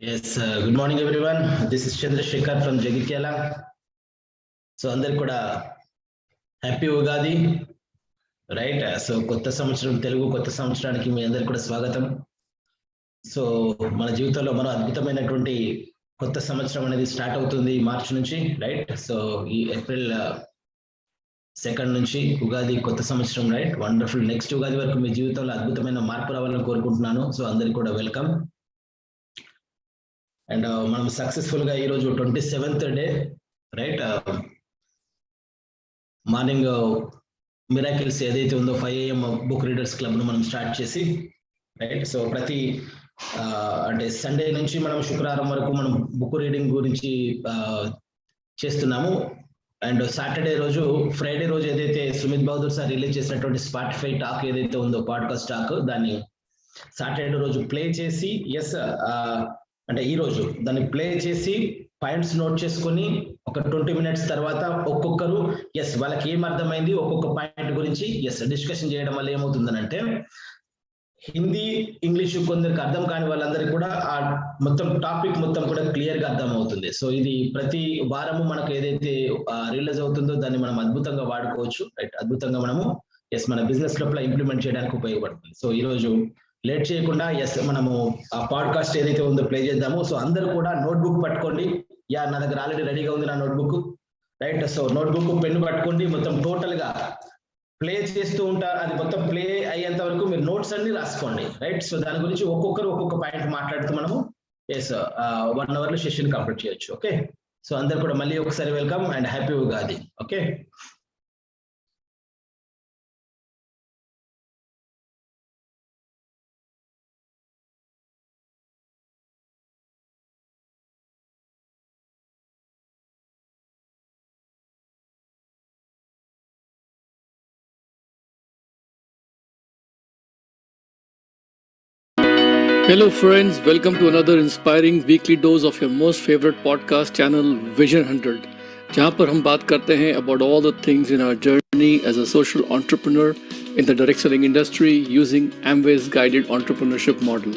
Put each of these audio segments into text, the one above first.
Yes, good morning everyone. This is Chandrasekhar from Jagityala. So అందరికి కూడా happy Ugadi, right? So కొత్త సంవత్సరం, తెలుగు కొత్త సంవత్సరానికి మీ అందరికి కూడా స్వాగతం. సో మన జీవితంలో మనం అద్భుతమైనటువంటి కొత్త సంవత్సరం అనేది స్టార్ట్ అవుతుంది మార్చి నుంచి, రైట్? సో ఈ ఏప్రిల్ 2 నుంచి ఉగాది కొత్త సంవత్సరం, రైట్? వండర్ఫుల్. నెక్స్ట్ ఉగాది వరకు మీ జీవితంలో అద్భుతమైన మార్పు రావాలని కోరుకుంటున్నాను. సో అందరికి కూడా వెల్కమ్. అండ్ మనం సక్సెస్ఫుల్ గా ఈరోజు 27th day, right? Morning miracles ఏదైతే ఉందో 5 AM బుక్ రీడర్స్ క్లబ్ ను మనం స్టార్ట్ చేసి, రైట్? సో ప్రతి అంటే సండే నుంచి మనం శుక్రవారం వరకు మనం బుక్ రీడింగ్ గురించి చేస్తున్నాము. అండ్ సాటర్డే రోజు, ఫ్రైడే రోజు ఏదైతే సుమిత్ బహదూర్ సార్ రిలీజ్ చేసినటువంటి స్పాటిఫై టాక్ ఏదైతే ఉందో, పాడ్కాస్ట్ టాక్, దాన్ని సాటర్డే రోజు ప్లే చేసి, ఎస్ అంటే ఈ రోజు దాన్ని ప్లే చేసి పాయింట్స్ నోట్ చేసుకొని ఒక 20 minutes తర్వాత ఒక్కొక్కరు ఎస్ వాళ్ళకి ఏం అర్థమైంది ఒక్కొక్క పాయింట్ గురించి ఎస్ డిస్కషన్ చేయడం వల్ల ఏమవుతుందనంటే, హిందీ ఇంగ్లీష్ కొందరికి అర్థం కాని వాళ్ళందరికీ కూడా ఆ మొత్తం టాపిక్ మొత్తం కూడా క్లియర్ గా అర్థం అవుతుంది. సో ఇది ప్రతి వారము మనకు ఏదైతే రిలీజ్ అవుతుందో దాన్ని మనం అద్భుతంగా వాడుకోవచ్చు, రైట్? అద్భుతంగా మనము ఎస్ మన బిజినెస్ లోపల ఇంప్లిమెంట్ చేయడానికి ఉపయోగపడుతుంది. సో ఈ రోజు లేట్ చేయకుండా ఎస్ మనము ఆ పాడ్కాస్ట్ ఏదైతే ఉందో ప్లే చేద్దాము. సో అందరు కూడా నోట్బుక్ పట్టుకోండి. యా, నా దగ్గర ఆల్రెడీ రెడీగా ఉంది నా notebook, right? So notebook pen పట్టుకోండి. మొత్తం టోటల్ గా ప్లే చేస్తూ ఉంటారు, అది మొత్తం ప్లే అయ్యేంత వరకు మీరు నోట్స్ అన్ని రాసుకోండి, రైట్? సో దాని గురించి ఒక్కొక్కరు ఒక్కొక్క పాయింట్ మాట్లాడుతూ మనము ఎస్ 1 hour లో సెషన్ కంప్లీట్ చేయొచ్చు. ఓకే, సో అందరు కూడా మళ్ళీ ఒకసారి welcome and happy Ugadi. Okay, Hello friends, welcome to another inspiring weekly dose of your most favorite podcast channel Vision 100, जहाँ पर हम बात करते हैं about all the things in our journey as a social entrepreneur in the direct selling industry using Amway's guided entrepreneurship model,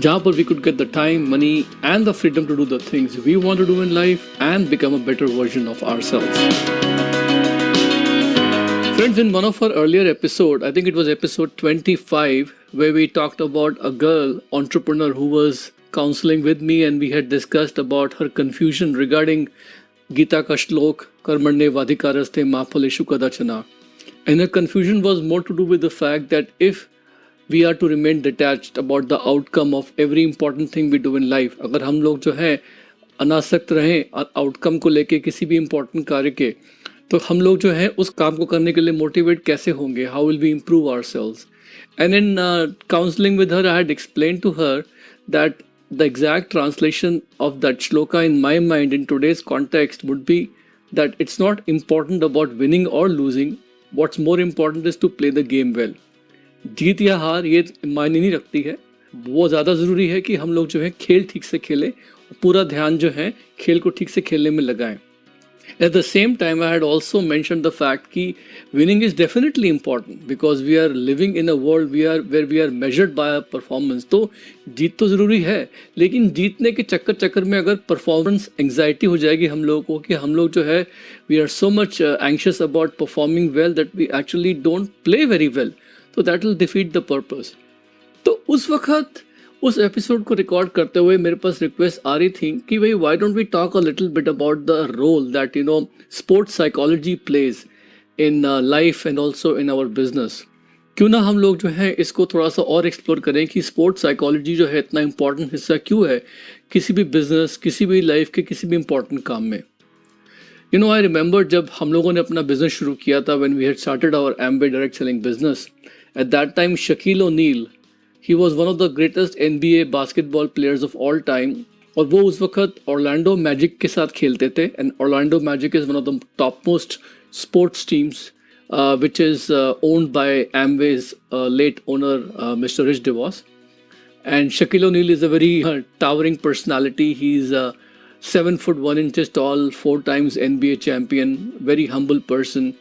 जहाँ पर we could get the time, money and the freedom to do the things we want to do in life and become a better version of ourselves. Friends, in one of our earlier episode, I think it was episode 25, where we talked about a girl entrepreneur who was counseling with me, and we had discussed about her confusion regarding Gita ka shlok karmanye vadhikaraste ma phaleshu kadachana. And her confusion was more to do with the fact that if we are to remain detached about the outcome of every important thing we do in life, अगर हम लोग जो है अनासक्त रहें outcome को लेके किसी भी इम्पोर्टेंट कार्य के, तो हम लोग जो है उस काम को करने के लिए मोटिवेट कैसे होंगे, how will we improve ourselves. And in counseling with her, I had explained to her that the exact translation of that shloka in my mind in today's context would be that it's not important about winning or losing. What's more important is to play the game well. जीत या हार ये मायने नहीं रखती है, वो ज़्यादा ज़रूरी है कि हम लोग जो है खेल ठीक से खेलें, पूरा ध्यान जो है खेल को ठीक से खेलने में लगाएं. At the same time, I had also mentioned the fact that winning is definitely important because we are living in a world where we are measured by our performance. तो जीत तो ज़रूरी है, लेकिन जीतने के चक्कर में अगर performance anxiety हो जाएगी हम लोगों को कि हम लोग जो है we are so much anxious about performing well that we actually don't play very well, तो that will defeat the purpose. तो उस वक्त उस एपिसोड को रिकॉर्ड करते हुए मेरे पास रिक्वेस्ट आ रही थी कि भाई why don't we talk a little bit about the role that sports psychology plays in life and also in our business. क्यों ना हम लोग जो है इसको थोड़ा सा और एक्सप्लोर करें कि स्पोर्ट्स साइकोलॉजी जो है इतना इम्पोर्टेंट हिस्सा क्यों है किसी भी बिजनेस, किसी भी लाइफ के किसी भी इम्पोर्टेंट काम में. आई रिमेंबर जब हम लोगों ने अपना बिजनेस शुरू किया था, when we had started our Amway direct selling business, at that time Shaquille O'Neal, he was one of the greatest NBA basketball players of all time, और वो उस वक्त ऑर्लैंडो मैजिक के साथ खेलते थे. And Orlando magic is one of the top most sports teams which is owned by Amway's late owner Mr. Rich DeVos. And Shaquille O'Neal is a very towering personality. He's 7'1" tall, 4 times NBA champion, very humble person.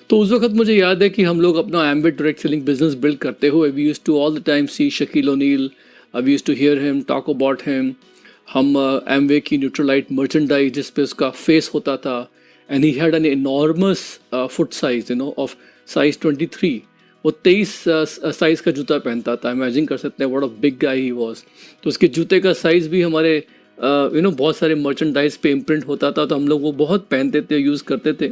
तो उस वक्त मुझे याद है कि हम लोग अपना Amway direct selling business build करते हुए we used to all the time see Shaquille O'Neal, we used to hear him, talk about him, हम एमवे की न्यूट्रलाइट मर्चेंडाइज जिस पे उसका फेस होता था, and he had an enormous foot size of size 23। वो 23 साइज का जूता पहनता था। इमेजिन कर सकते हैं what a big guy he was. तो उसके जूते का साइज भी हमारे बहुत सारे मर्चेंडाइज पे इम्प्रिंट होता था, तो हम लोग वो बहुत पहनते थे, यूज़ करते थे।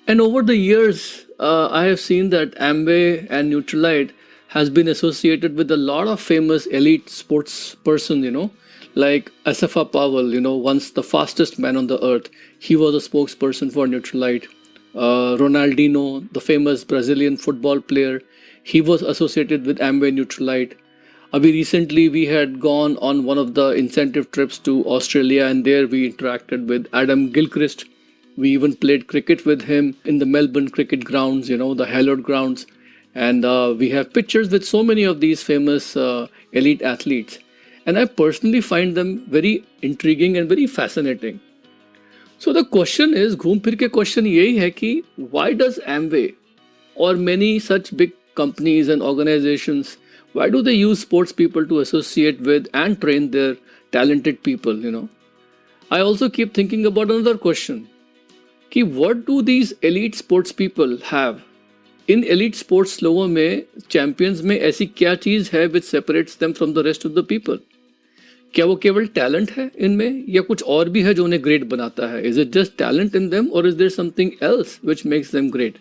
And over the years, I have seen that Amway and Nutrilite has been associated with a lot of famous elite sports person, like Asafa Powell, once the fastest man on the earth. He was a spokesperson for Nutrilite. Ronaldinho, the famous Brazilian football player, he was associated with Amway Nutrilite. Abhi recently we had gone on one of the incentive trips to Australia, and there we interacted with Adam Gilchrist. We even played cricket with him in the Melbourne cricket grounds, the hallowed grounds. And we have pictures with so many of these famous elite athletes. And I personally find them very intriguing and very fascinating. So the question is, घूम फिर के question यही है कि why does Amway or many such big companies and organizations, why do they use sports people to associate with and train their talented people, I also keep thinking about another question. कि what do these elite sports people have? In elite sports लोगों में, champions में ऐसी क्या चीज़ है which separates them from the rest of the people? क्या वो केवल talent है इनमें, या कुछ और भी है जो उन्हें great बनाता है? Is it just talent in them, or is there something else which makes them great?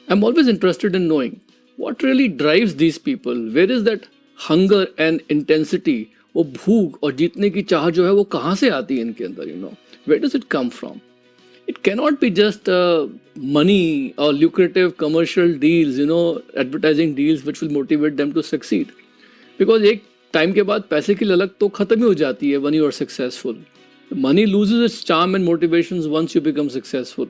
I'm always interested in knowing what really drives these people. Where is that hunger and intensity? वो भूख और जीतने की चाह जो है वो कहाँ से आती है इनके अंदर? Where does it come from? It cannot be just money or lucrative commercial deals, advertising deals which will motivate them to succeed. Because एक time के बाद पैसे की ललक तो खत्म ही हो जाती है when you are successful. Money loses its charm and motivations once you become successful.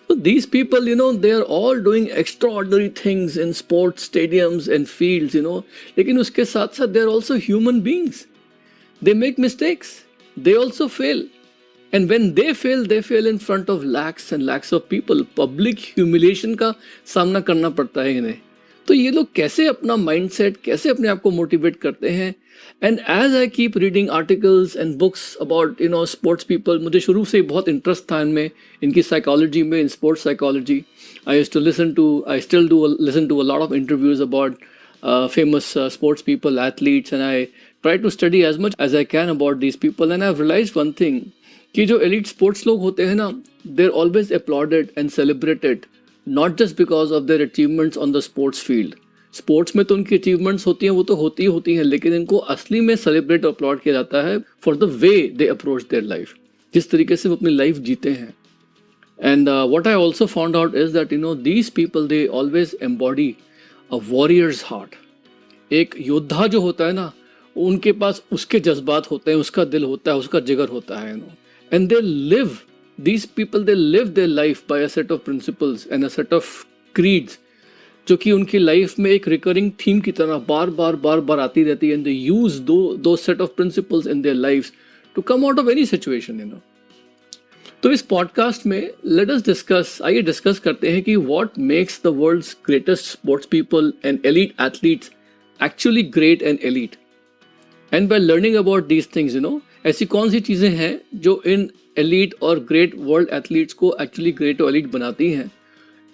So these people, they are all doing extraordinary things in sports stadiums and fields, लेकिन उसके साथ साथ they are also human beings. They make mistakes. They also fail. And when they fail in front of lakhs and lakhs of people. Public humiliation का सामना करना पड़ता है इन्हें। तो ये लोग कैसे अपना mindset, कैसे अपने आप को motivate करते हैं? And as I keep reading articles and books about sports people, मुझे शुरू से बहुत interest था इनमें, इनकी psychology में, in sports psychology. I still do listen to a lot of interviews about famous sports people, athletes, and I try to study as much as I can about these people. And I've realized one thing. कि जो elite sports लोग होते हैं ना, they are always applauded and celebrated, not just because of their achievements on the sports field. Sports में तो उनकी achievements होती हैं, वो तो होती हैं, लेकिन इनको असली में सेलिब्रेट और अपलॉड किया जाता है for the way they approach their life, जिस तरीके से वो अपनी लाइफ जीते हैं। And what I also found out is that these people they always embody a warriors heart. एक योद्धा जो होता है ना, उनके पास उसके जज्बात होते हैं, उसका दिल होता है, उसका जिगर होता है। And these people live their life by a set of principles and a set of creeds, जो कि उनकी लाइफ में एक रिकरिंग थीम की तरह बार आती रहती है। And they use those set of principles in their lives to come out of any situation, तो इस पॉडकास्ट में आइए डिस्कस करते हैं कि what makes the world's greatest sports people and elite athletes actually great and elite. And by learning about these things, ऐसी कौन सी चीज़ें हैं जो इन एलीट और ग्रेट वर्ल्ड एथलीट्स को एक्चुअली ग्रेट और एलीट बनाती हैं।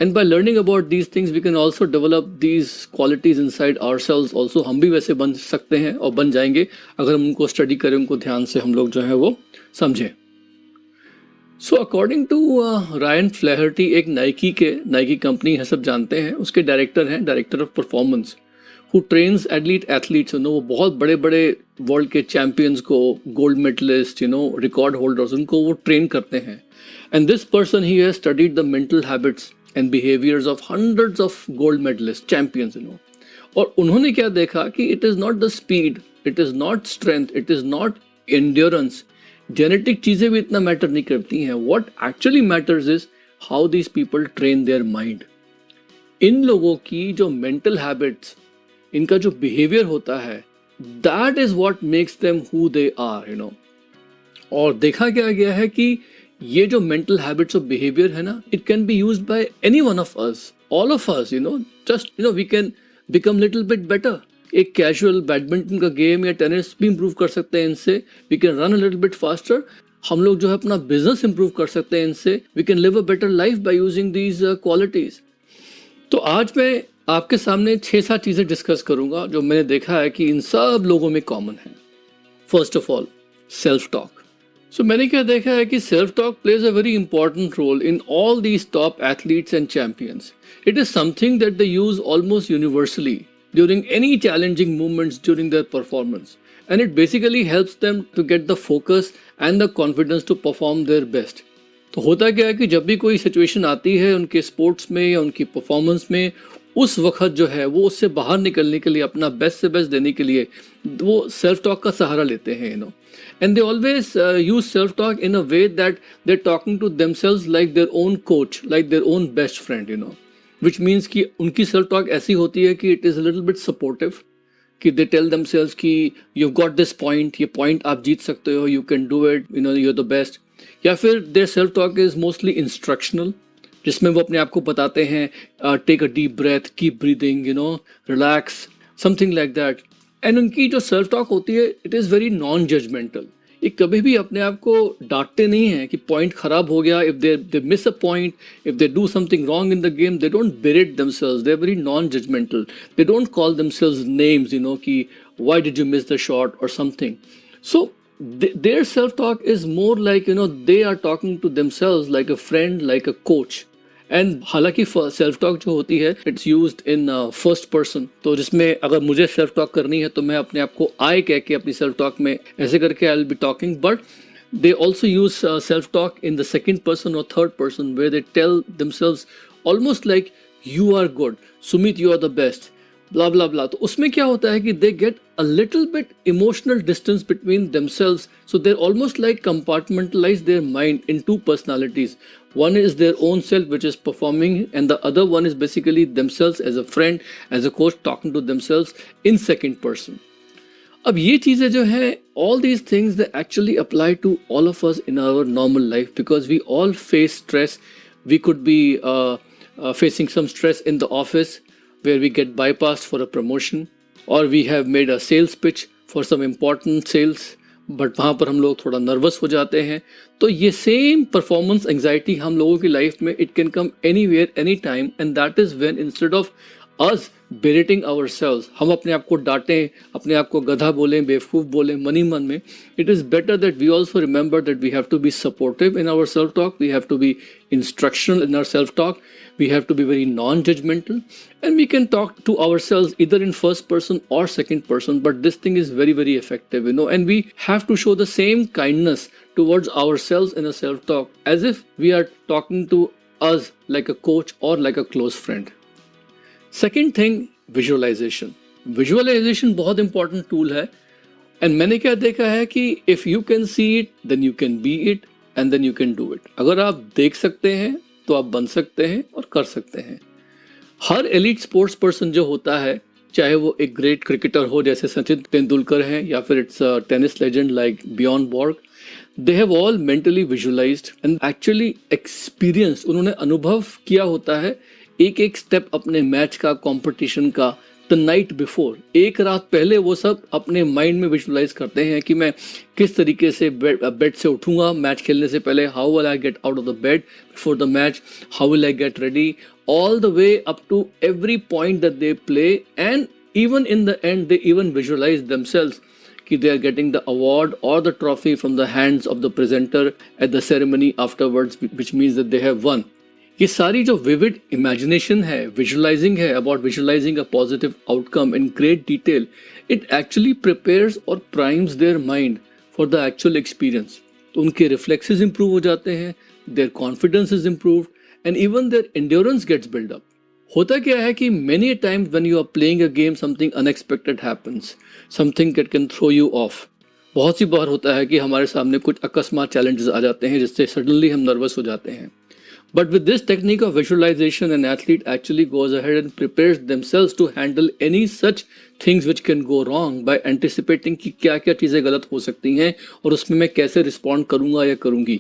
And by learning about these things we can also develop these qualities inside ourselves also. हम भी वैसे बन सकते हैं और बन जाएंगे अगर हम उनको स्टडी करें, उनको ध्यान से हम लोग जो है वो समझें। सो अकॉर्डिंग टू रायन फ्लैहर्टी, एक नाइकी कंपनी है, सब जानते हैं, उसके director of performance, who trains elite athletes, वो बहुत बड़े वर्ल्ड के चैंपियंस को, गोल्ड मेडलिस्ट, रिकॉर्ड होल्डर्स, उनको वो ट्रेन करते हैं। And this person he has studied the mental habits and behaviours of hundreds of gold medallist champions, और उन्होंने क्या देखा कि it is not the speed, it is not strength, it is not endurance, genetic चीज़ें भी इतना matter नहीं करती हैं। What actually matters is how these people train their mind. इन लोगों की जो मेंटल हैबिट्स, इनका जो बिहेवियर होता है, that is what makes them who they are, और देखा गया है कि ये जो मेंटल हैबिट्स ऑफ बिहेवियर है ना, it can be used by any one of us, all of us, just we can become little bit better एक कैजुअल बैडमिंटन का गेम या टेनिस भी इंप्रूव कर सकते हैं इनसे. We can run a little bit faster. हम लोग जो है अपना बिजनेस इंप्रूव कर सकते हैं इनसे. We can live a better life by using these qualities. तो आज मैं आपके सामने 6-7 चीजें डिस्कस करूंगा जो मैंने देखा है कि इन सब लोगों में कॉमन है. First of all, self talk. So मैंने क्या देखा है कि self talk plays a very important role in all these top athletes and champions. It is something that they use almost universally during any challenging moments during their performance, and it basically helps them to get the focus and the confidence to perform their best. तो होता क्या है कि जब भी कोई situation आती है उनके स्पोर्ट्स में या उनकी परफॉर्मेंस में, उस वक्त जो है वो उससे बाहर निकलने के लिए, अपना बेस्ट से बेस्ट देने के लिए वो सेल्फ टॉक का सहारा लेते हैं, you know. And they always use self talk in a way that they are talking to themselves like their own coach, like their own best friend, you know. Which means कि उनकी self talk ऐसी होती है कि it is a little bit supportive, कि they tell themselves कि you got this point, ये point आप जीत सकते हो, you can do it, you know, you are the best. या फिर their self talk is mostly instructional, जिसमें वो अपने आप को बताते हैं take a deep breath, keep breathing, you know, relax, something like that. And उनकी जो सेल्फ टॉक होती है it is very non judgemental. ये कभी भी अपने आप को डांटते नहीं हैं कि पॉइंट खराब हो गया. If they miss a point, if they do something wrong in the game, they don't berate themselves. They are very non-judgmental. They don't call themselves names, you know, कि why did you miss the shot or something. So their self-talk is more like, you know, they are talking to themselves like a friend, like a coach. And हालांकि self talk जो होती है it's used in first person. तो जिसमें अगर मुझे self talk करनी है तो मैं अपने आप को आई कह के अपनी सेल्फ टॉक में ऐसे करके I will be talking. But they also use self-talk in the second person or third person where they tell themselves almost like you are good, Sumeet, you are the best, blah blah blah. तो उसमें क्या होता है कि they get a little bit emotional distance between themselves, so they're almost like compartmentalize their mind in two personalities. One is their own self which is performing, and the other one is basically themselves as a friend, as a coach, talking to themselves in second person. अब ये चीज़ें जो है, all these things they actually apply to all of us in our normal life because we all face stress. We could be facing some stress in the office where we get bypassed for a promotion, or we have made a sales pitch for some important sales, but वहाँ पर हम लोग थोड़ा nervous हो जाते हैं. तो ये सेम परफॉर्मेंस एंजाइटी हम लोगों की लाइफ में it can come anywhere any time, and that is when instead of us berating ourselves, हम अपने आप को डांटें, अपने आप को गधा बोलें, बेवकूफ़ बोलें मन ही मन में, it is better that we also remember that we have to be supportive in our self-talk, we have to be instructional in our self-talk, we have to be very non-judgmental, and we can talk to ourselves either in first person or second person, but this thing is very, very effective, you know, and we have to show the same kindness towards ourselves in a self-talk as if we are talking to us like a coach or like a close friend. Second thing, visualisation. Visualisation बहुत important tool है. And मैंने क्या देखा है कि if you can see it then you can be it and then you can do it. अगर आप देख सकते हैं तो आप बन सकते हैं और कर सकते हैं. हर एलिट स्पोर्ट्स पर्सन जो होता है, चाहे वो एक ग्रेट क्रिकेटर हो जैसे सचिन तेंदुलकर हैं, या फिर it's a tennis legend like Bjorn Borg, they have all mentally visualised and actually experience, उन्होंने अनुभव किया होता है एक एक स्टेप अपने मैच का, कंपटीशन का, द नाइट बिफोर, एक रात पहले वो सब अपने माइंड में विजुअलाइज करते हैं कि मैं किस तरीके से बेड से उठूंगा मैच खेलने से पहले, how will I get out of the bed before the match, how will I get ready, all the way up to every point that they play, and even in the end they even visualise themselves कि they are getting the award or the trophy from the hands of the presenter at the ceremony afterwards, which means that they have won. ये सारी जो vivid imagination है, visualising है, about visualising a positive outcome in great detail, it actually prepares और primes their mind for the actual experience. तो उनके reflexes improve हो जाते हैं, their confidence is improved, and even their endurance gets build up. होता क्या है कि many times when you are playing a game something unexpected happens, something that can throw you off. बहुत सी बार होता है कि हमारे सामने कुछ अकस्मात चैलेंजेस आ जाते हैं जिससे सडनली हम नर्वस हो जाते हैं. But with this technique of visualization, an athlete actually goes ahead and prepares themselves to handle any such things which can go wrong by anticipating कि क्या क्या चीज़ें गलत हो सकती हैं और उसमें मैं कैसे रिस्पॉन्ड करूँगा या करूँगी.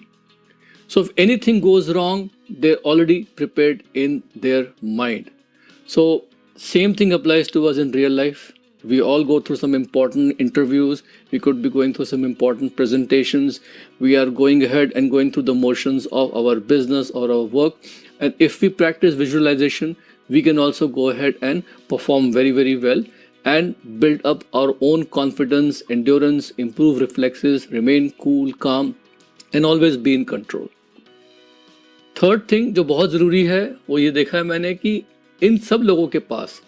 So if anything goes wrong, they're already prepared in their mind. So same thing applies to us in real life. We all go through some important interviews. We could be going through some important presentations. We are going ahead and going through the motions of our business or our work. And if we practice visualization, we can also go ahead and perform very, very well and build up our own confidence, endurance, improve reflexes, remain cool, calm, and always be in control. Third thing जो बहुत ज़रूरी है वो ये देखा है मैंने कि इन सब लोगों के पास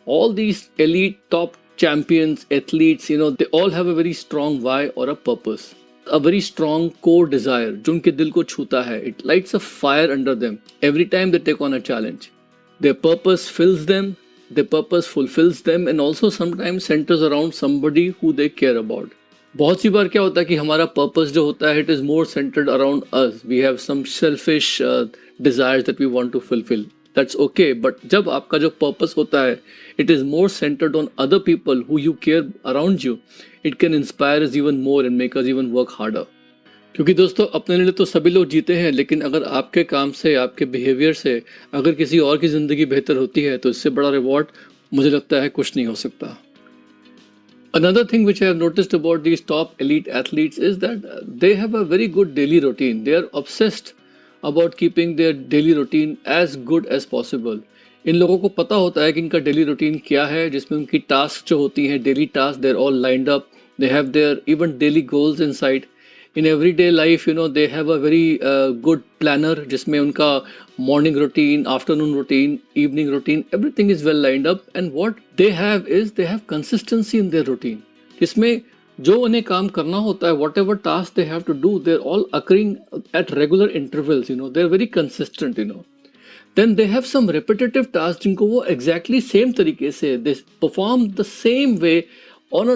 all these elite top champions, athletes, they all have a very strong why or a purpose, a very strong core desire जो उनके दिल को छूता है. It lights a fire under them every time they take on a challenge. Their purpose fills them, their purpose fulfills them, and also sometimes centers around somebody who they care about. बहुत सी बार क्या होता है कि हमारा purpose जो होता है it is more centred around us. We have some selfish desires that we want to fulfil. That's okay, but जब आपका जो पर्पस होता है it is more centred on other people who you care around you, it can inspire us even more and make us even work harder. क्योंकि दोस्तों अपने लिए तो सभी लोग जीते हैं, लेकिन अगर आपके काम से, आपके बिहेवियर से अगर किसी और की ज़िंदगी बेहतर होती है तो इससे बड़ा रिवॉर्ड मुझे लगता है कुछ नहीं हो सकता. Another thing which I have noticed about these top elite athletes is that they have a very good daily routine. They are obsessed about keeping their daily routine as good as possible. इन लोगों को पता होता है कि इनका daily routine क्या है, जिसमें उनकी टास्क जो होती हैं, daily task, they are all lined up. They have their even daily goals in sight. In everyday life, they have a very good planner जिसमें उनका morning routine, afternoon routine, evening routine, everything is well lined up. And what they have is they have consistency in their routine. जिसमें जो उन्हें काम करना होता है, whatever task they have to do, they're all occurring at regular intervals. They're very consistent. Then they have some repetitive tasks जिनको वो exactly same तरीके से they perform the same way on a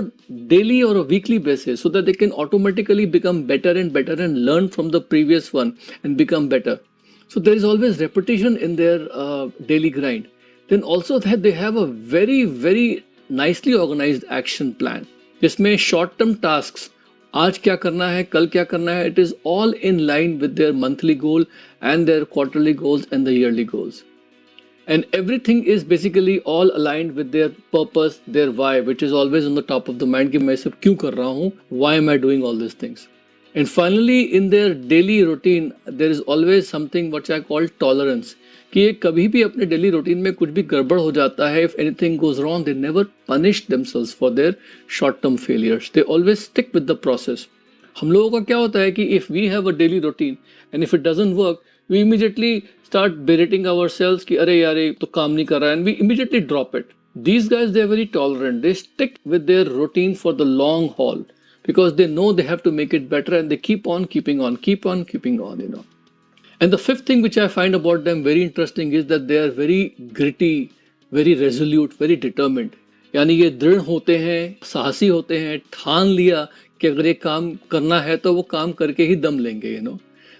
daily or a weekly basis so that they can automatically become better and better and learn from the previous one and become better. So there is always repetition in their daily grind. Then also that they have a very, very nicely organized action plan. जिसमें short term tasks, आज क्या करना है, कल क्या करना है, it is all in line with their monthly goal and their quarterly goals and the yearly goals. And everything is basically all aligned with their purpose, their why, which is always on the top of the mind कि मैं सब क्यों कर रहा हूँ, why am I doing all these things. And finally in their daily routine there is always something what I call tolerance, कि ये कभी भी अपने डेली रूटीन में कुछ भी गड़बड़ हो जाता है, if anything goes wrong, they never punish themselves for their short term failures. They always stick with the process. हम लोगों का क्या होता है कि if we have a daily routine and if it doesn't work, we immediately start berating ourselves कि अरे यार ये तो काम नहीं कर रहा है, and we immediately drop it. These guys, they are very tolerant. They stick with their routine for the long haul because they know they have to make it better and they keep on keeping on. And the fifth thing which I find about them very interesting is that they are very gritty, very resolute, very determined. यानी ये दृढ़ होते हैं, साहसी होते हैं, ठान लिया कि अगर ये काम करना है तो वो काम करके ही दम लेंगे.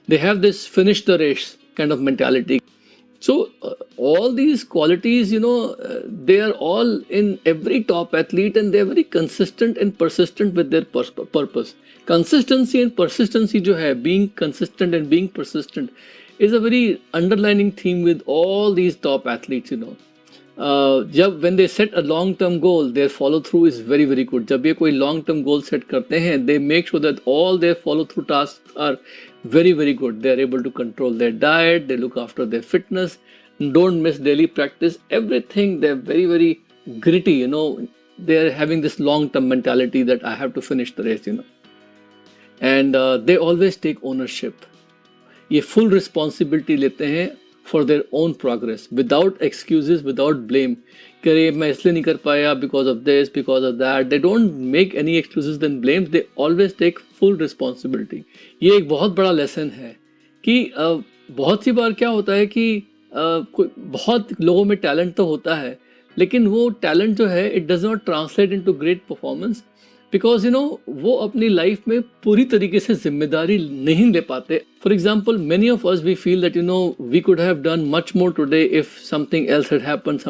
They have this finish the race kind of mentality. So all these qualities, they are all in every top athlete and they are very consistent and persistent with their purpose. Consistency and persistency जो है, being consistent and being persistent is a very underlining theme with all these top athletes. When they set a long term goal, their follow through is very, very good. जब ये कोई long term goal set करते हैं, they make sure that all their follow through tasks are very, very good. They are able to control their diet, they look after their fitness, don't miss daily practice, everything. They're very, very gritty. They're having this long term mentality that I have to finish the race. And they always take ownership. ये full responsibility लेते हैं for their own progress without excuses, without blame. कि अरे मैं इसलिए नहीं कर पाया because of this, because of that. They don't make any excuses then blames. They always take full responsibility. ये एक बहुत बड़ा lesson है कि बहुत सी बार क्या होता है कि बहुत लोगों में talent तो होता है, लेकिन वो talent जो है it does not translate into great performance because वो अपनी लाइफ में पूरी तरीके से जिम्मेदारी नहीं ले पाते. For example, many of us we feel that we could have done much more today if something else had happened,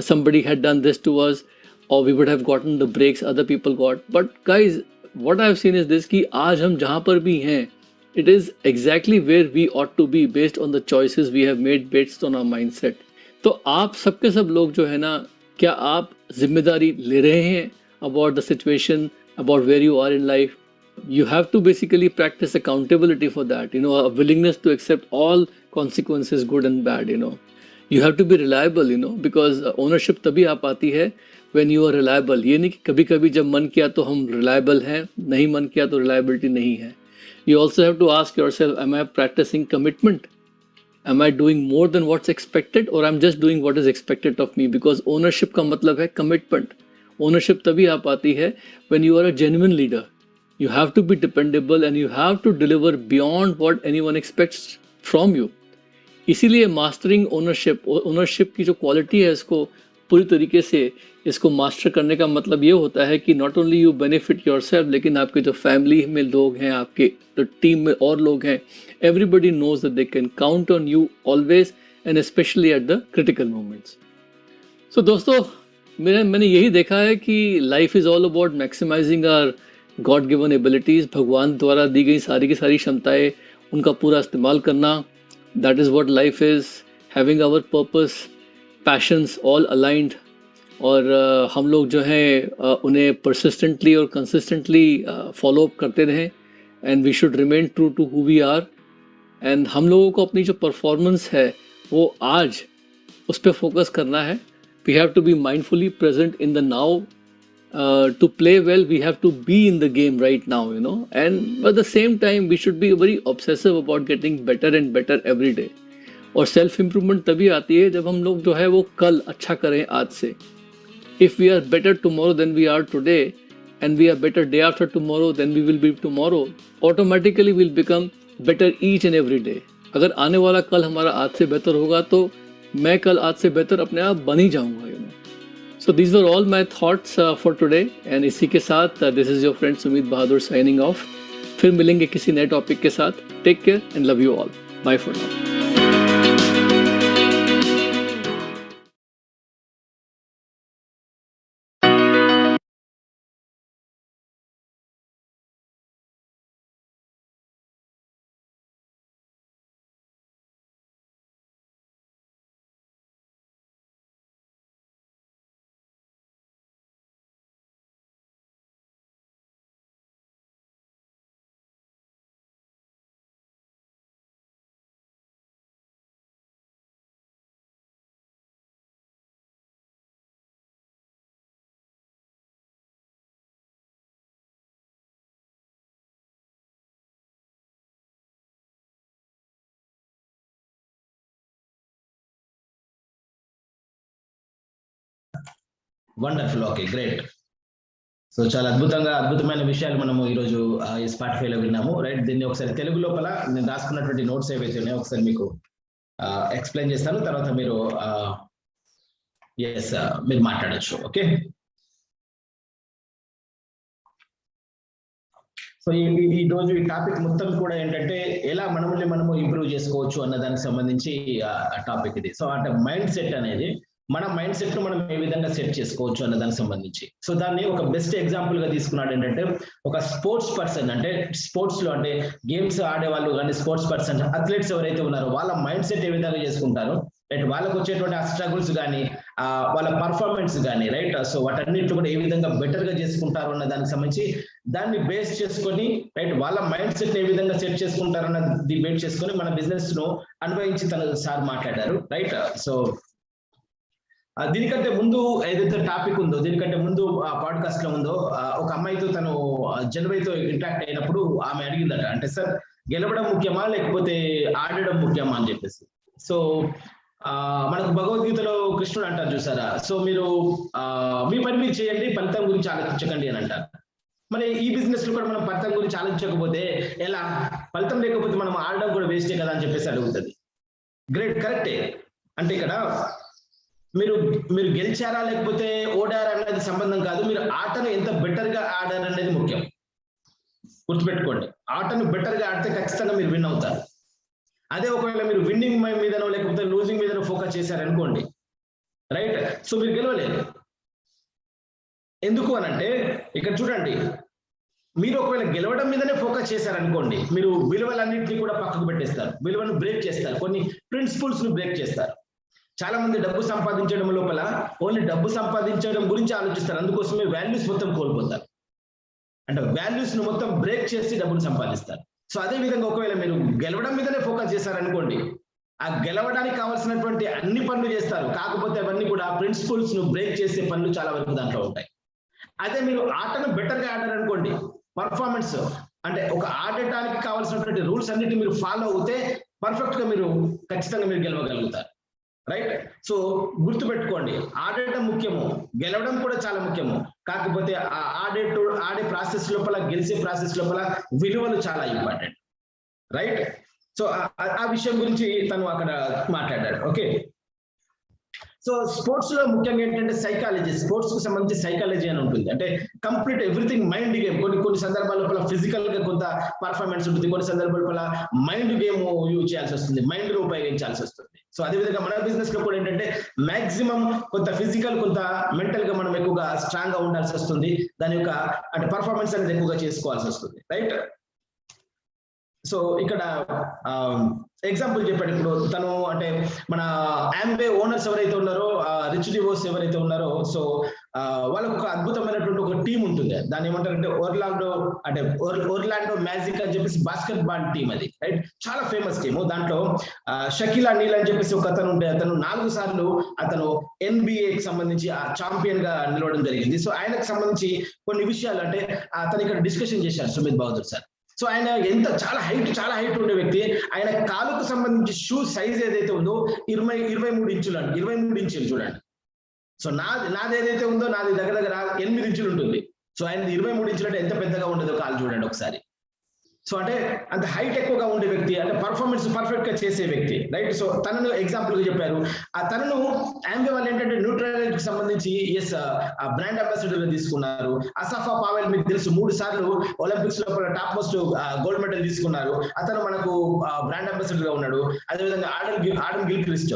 somebody had done this to us, or we would have gotten the breaks other people got. But guys, what I've seen is this कि आज हम जहाँ पर भी हैं, it is exactly where we ought to be based on the choices we have made based on our mindset. तो आप सबके सब लोग जो है ना, क्या आप जिम्मेदारी ले रहे हैं about the situation, about where you are in life. You have to basically practice accountability for that, a willingness to accept all consequences, good and bad. You have to be reliable, because ownership तभी आ पाती है when you are reliable. ये नहीं कि कभी कभी जब मन किया तो हम reliable हैं, नहीं मन किया तो reliability नहीं है. You also have to ask yourself, am I practicing commitment? Am I doing more than what's expected, or I'm just doing what is expected of me? Because ownership का मतलब है commitment. Ownership तभी आ पाती है when you are a genuine leader. You have to be dependable and you have to deliver beyond what anyone expects from you. इसीलिए mastering ownership की जो quality है इसको पूरी तरीके से इसको मास्टर करने का मतलब ये होता है कि not only you benefit yourself, लेकिन आपके जो फैमिली में लोग हैं, आपके जो टीम में और लोग हैं, everybody knows that they can count on you always and specially at the critical moments. So दोस्तों, मैंने यही देखा है कि life is all about maximising our god given abilities. भगवान द्वारा दी गई सारी की सारी क्षमताएं, उनका पूरा इस्तेमाल करना. That is what life is. Having our purpose, passions all aligned. और हम लोग जो हैं उन्हें परसिस्टेंटली और कंसिस्टेंटली फॉलो अप करते रहें. And we should remain true to who we are. And हम लोगों को अपनी जो परफॉर्मेंस है वो आज उस पर फोकस करना है. We have to be mindfully present in the now. To play well, we have to be in the game right now, and at the same time, we should be very obsessive about getting better and better every day. और self improvement तभी आती है जब हम लोग जो है वो कल अच्छा करें आज से. If we are better tomorrow than we are today, and we are better day after tomorrow than we will be tomorrow, automatically we'll become better each and every day. अगर आने वाला कल हमारा आज से बेहतर होगा तो मैं कल आज से बेहतर अपने आप बन ही जाऊंगा. So these were all my thoughts for today. And इसी के साथ this is your friend Sumeet Bahadur signing off. फिर मिलेंगे किसी नए टॉपिक के साथ. Take care and love you all. Bye for now. Wonderful. Okay, great. So చాలా అద్భుతమైన విషయాలు మనము ఈరోజు ఈ స్పాటిఫైలో విన్నాము. రైట్, దీన్ని ఒకసారి తెలుగు లోపల నేను రాసుకున్నటువంటి నోట్స్ ఏవైతే ఉన్నాయో ఒకసారి మీకు ఎక్స్ప్లెయిన్ చేస్తాను. తర్వాత మీరు మీరు మాట్లాడచ్చు. ఓకే, సో ఈ రోజు ఈ టాపిక్ మొత్తం కూడా ఏంటంటే ఎలా మనము ఇంప్రూవ్ చేసుకోవచ్చు అన్న దానికి సంబంధించి టాపిక్ ఇది. సో అంటే మైండ్ సెట్ అనేది మన మైండ్ సెట్ ను మనం ఏ విధంగా సెట్ చేసుకోవచ్చు అన్న దానికి సంబంధించి. సో దాన్ని ఒక బెస్ట్ ఎగ్జాంపుల్ గా తీసుకున్నాడు ఏంటంటే ఒక స్పోర్ట్స్ పర్సన్, అంటే స్పోర్ట్స్ లో అంటే గేమ్స్ ఆడేవాళ్ళు కానీ స్పోర్ట్స్ పర్సన్ అథ్లెట్స్ ఎవరైతే ఉన్నారో వాళ్ళ మైండ్ సెట్ ఏ విధంగా చేసుకుంటారో, రైట్, వాళ్ళకు వచ్చేటువంటి ఆ స్ట్రగుల్స్ కానీ వాళ్ళ పర్ఫార్మెన్స్ కానీ, రైట్, సో వాటన్నిటిలో కూడా ఏ విధంగా బెటర్ గా చేసుకుంటారు అన్న దానికి సంబంధించి దాన్ని బేస్ చేసుకొని, రైట్, వాళ్ళ మైండ్ సెట్ ఏ విధంగా సెట్ చేసుకుంటారు అన్నది బేస్ చేసుకొని మన బిజినెస్ ను అన్వయించి తన సార్ మాట్లాడారు. రైట్, సో దీనికంటే ముందు ఏదైతే టాపిక్ ఉందో, దీనికంటే ముందు ఆ పాడ్కాస్ట్ లో ఉందో ఒక అమ్మాయితో తను జనవరితో ఇంటరాక్ట్ అయినప్పుడు ఆమె అడిగిందట, అంటే సార్ గెలవడం ముఖ్యమా లేకపోతే ఆడడం ముఖ్యమా అని చెప్పేసి. సో మనకు భగవద్గీతలో కృష్ణుడు అంటారు చూసారా, సో మీరు మీ పని మీరు చేయండి, ఫలితం గురించి ఆలోచించకండి అని అంటారు. మరి ఈ బిజినెస్ లో కూడా మనం ఫలితం గురించి ఆలోచించకపోతే ఎలా? ఫలితం లేకపోతే మనం ఆడడం కూడా వేస్టే కదా అని చెప్పేసి అడుగుతుంది. గ్రేట్, కరెక్టే. అంటే ఇక్కడ మీరు గెలిచారా లేకపోతే ఓడారా అనేది సంబంధం కాదు, మీరు ఆటను ఎంత బెటర్ గా ఆడారు అనేది ముఖ్యం. గుర్తుపెట్టుకోండి, ఆటను బెటర్ గా ఆడితే ఖచ్చితంగా మీరు విన్ అవుతారు. అదే ఒకవేళ మీరు విన్నింగ్ మీదనో లేకపోతే లూజింగ్ మీదనో ఫోకస్ చేశారనుకోండి, రైట్, సో మీరు గెలవలేదు. ఎందుకు అనంటే ఇక్కడ చూడండి, మీరు ఒకవేళ గెలవడం మీదనే ఫోకస్ చేశారనుకోండి, మీరు విలువలన్నింటినీ కూడా పక్కకు పెట్టేస్తారు, విలువను బ్రేక్ చేస్తారు, కొన్ని ప్రిన్సిపల్స్ ను బ్రేక్ చేస్తారు. చాలా మంది డబ్బు సంపాదించడం లోపల ఓన్లీ డబ్బు సంపాదించడం గురించి ఆలోచిస్తారు, అందుకోసమే వాల్యూస్ మొత్తం కోల్పోతారు. అంటే వాల్యూస్ ను మొత్తం బ్రేక్ చేసి డబ్బులు సంపాదిస్తారు. సో అదే విధంగా ఒకవేళ మీరు గెలవడం మీదనే ఫోకస్ చేశారనుకోండి, ఆ గెలవడానికి కావాల్సినటువంటి అన్ని పనులు చేస్తారు, కాకపోతే అవన్నీ కూడా ప్రిన్సిపల్స్ ను బ్రేక్ చేసే పనులు చాలా వరకు దాంట్లో ఉంటాయి. అదే మీరు ఆటను బెటర్ గా ఆడారు అనుకోండి, పర్ఫార్మెన్స్ అంటే ఒక ఆడటానికి కావాల్సినటువంటి రూల్స్ అన్నిటి మీరు ఫాలో అవుతే పర్ఫెక్ట్ గా మీరు ఖచ్చితంగా మీరు గెలవగలుగుతారు. రైట్? సో గుర్తుపెట్టుకోండి, ఆడటం ముఖ్యము, గెలవడం కూడా చాలా ముఖ్యము, కాకపోతే ఆ ఆడే ప్రాసెస్ లోపల, గెలిచే ప్రాసెస్ లోపల విలువలు చాలా ఇంపార్టెంట్. రైట్? సో ఆ విషయం గురించి తను అక్కడ మాట్లాడాడు. ఓకే, సో స్పోర్ట్స్ లో ముఖ్యంగా ఏంటంటే సైకాలజీ, స్పోర్ట్స్ కు సంబంధించి సైకాలజీ అని ఉంటుంది. అంటే కంప్లీట్ ఎవ్రీథింగ్ మైండ్ గేమ్. కొన్ని సందర్భాల లోపల ఫిజికల్ గా కొంత పర్ఫార్మెన్స్ ఉంటుంది, కొన్ని సందర్భాల లోపల మైండ్ గేమ్ యూజ్ చేయాల్సి వస్తుంది, మైండ్ ను ఉపయోగించాల్సి వస్తుంది. సో అదేవిధంగా మన బిజినెస్ లో కూడా ఏంటంటే మాక్సిమం కొంత ఫిజికల్, కొంత మెంటల్ గా మనం ఎక్కువగా స్ట్రాంగ్ గా ఉండాల్సి వస్తుంది. దాని యొక్క అంటే పర్ఫార్మెన్స్ అనేది ఎక్కువగా చేసుకోవాల్సి వస్తుంది. రైట్? సో ఇక్కడ ఎగ్జాంపుల్ చెప్పాడు. ఇప్పుడు తను అంటే మన ఆంబే ఓనర్స్ ఎవరైతే ఉన్నారో, రిచ్ డివోర్స్ ఎవరైతే ఉన్నారో, సో వాళ్ళకు ఒక అద్భుతమైనటువంటి ఒక టీం ఉంటుంది. దాన్ని ఏమంటారంటే ఒర్లాండో మ్యాజిక్ అని చెప్పేసి బాస్కెట్ బాల్ టీం అది. రైట్? చాలా ఫేమస్ టీము. దాంట్లో షకీల్ అనిల్ అని చెప్పేసి ఒక అతను ఉంటే, అతను 4 సార్లు అతను NBA కి సంబంధించి ఛాంపియన్ గా నిలవడం జరిగింది. సో ఆయనకు సంబంధించి కొన్ని విషయాలు అంటే అతను ఇక్కడ డిస్కషన్ చేశారు సుమిత్ బహదూర్ సార్. సో ఆయన చాలా హైట్ ఉండే వ్యక్తి. ఆయన కాలుకు సంబంధించి షూ సైజ్ ఏదైతే ఉందో 23 ఇంచులు అండి, 23 ఇంచులు చూడండి. సో నాది ఏదైతే ఉందో నాది దగ్గర 8 ఇంచులు ఉంటుంది. సో ఆయన 23 ఇంచులు అంటే ఎంత పెద్దగా ఉండదో కాలు చూడండి ఒకసారి. సో అంటే అంత హైట్ ఎక్కువగా ఉండే వ్యక్తి, అంటే పర్ఫార్మెన్స్ పర్ఫెక్ట్ గా చేసే వ్యక్తి. రైట్? సో తనను ఎగ్జాంపుల్ గా చెప్పారు. ఆ తనను ఆంబే వాళ్ళు ఏంటంటే న్యూట్రల్ కి సంబంధించి బ్రాండ్ అంబాసిడర్ గా తీసుకున్నారు. అసఫా పావెల్ మీకు తెలుసు, 3 సార్లు ఒలింపిక్స్ లో టాప్ మోస్ట్ గోల్డ్ మెడల్ తీసుకున్నారు. అతను మనకు బ్రాండ్ అంబాసిడర్ గా ఉన్నాడు. అదేవిధంగా Adam Gilchrist,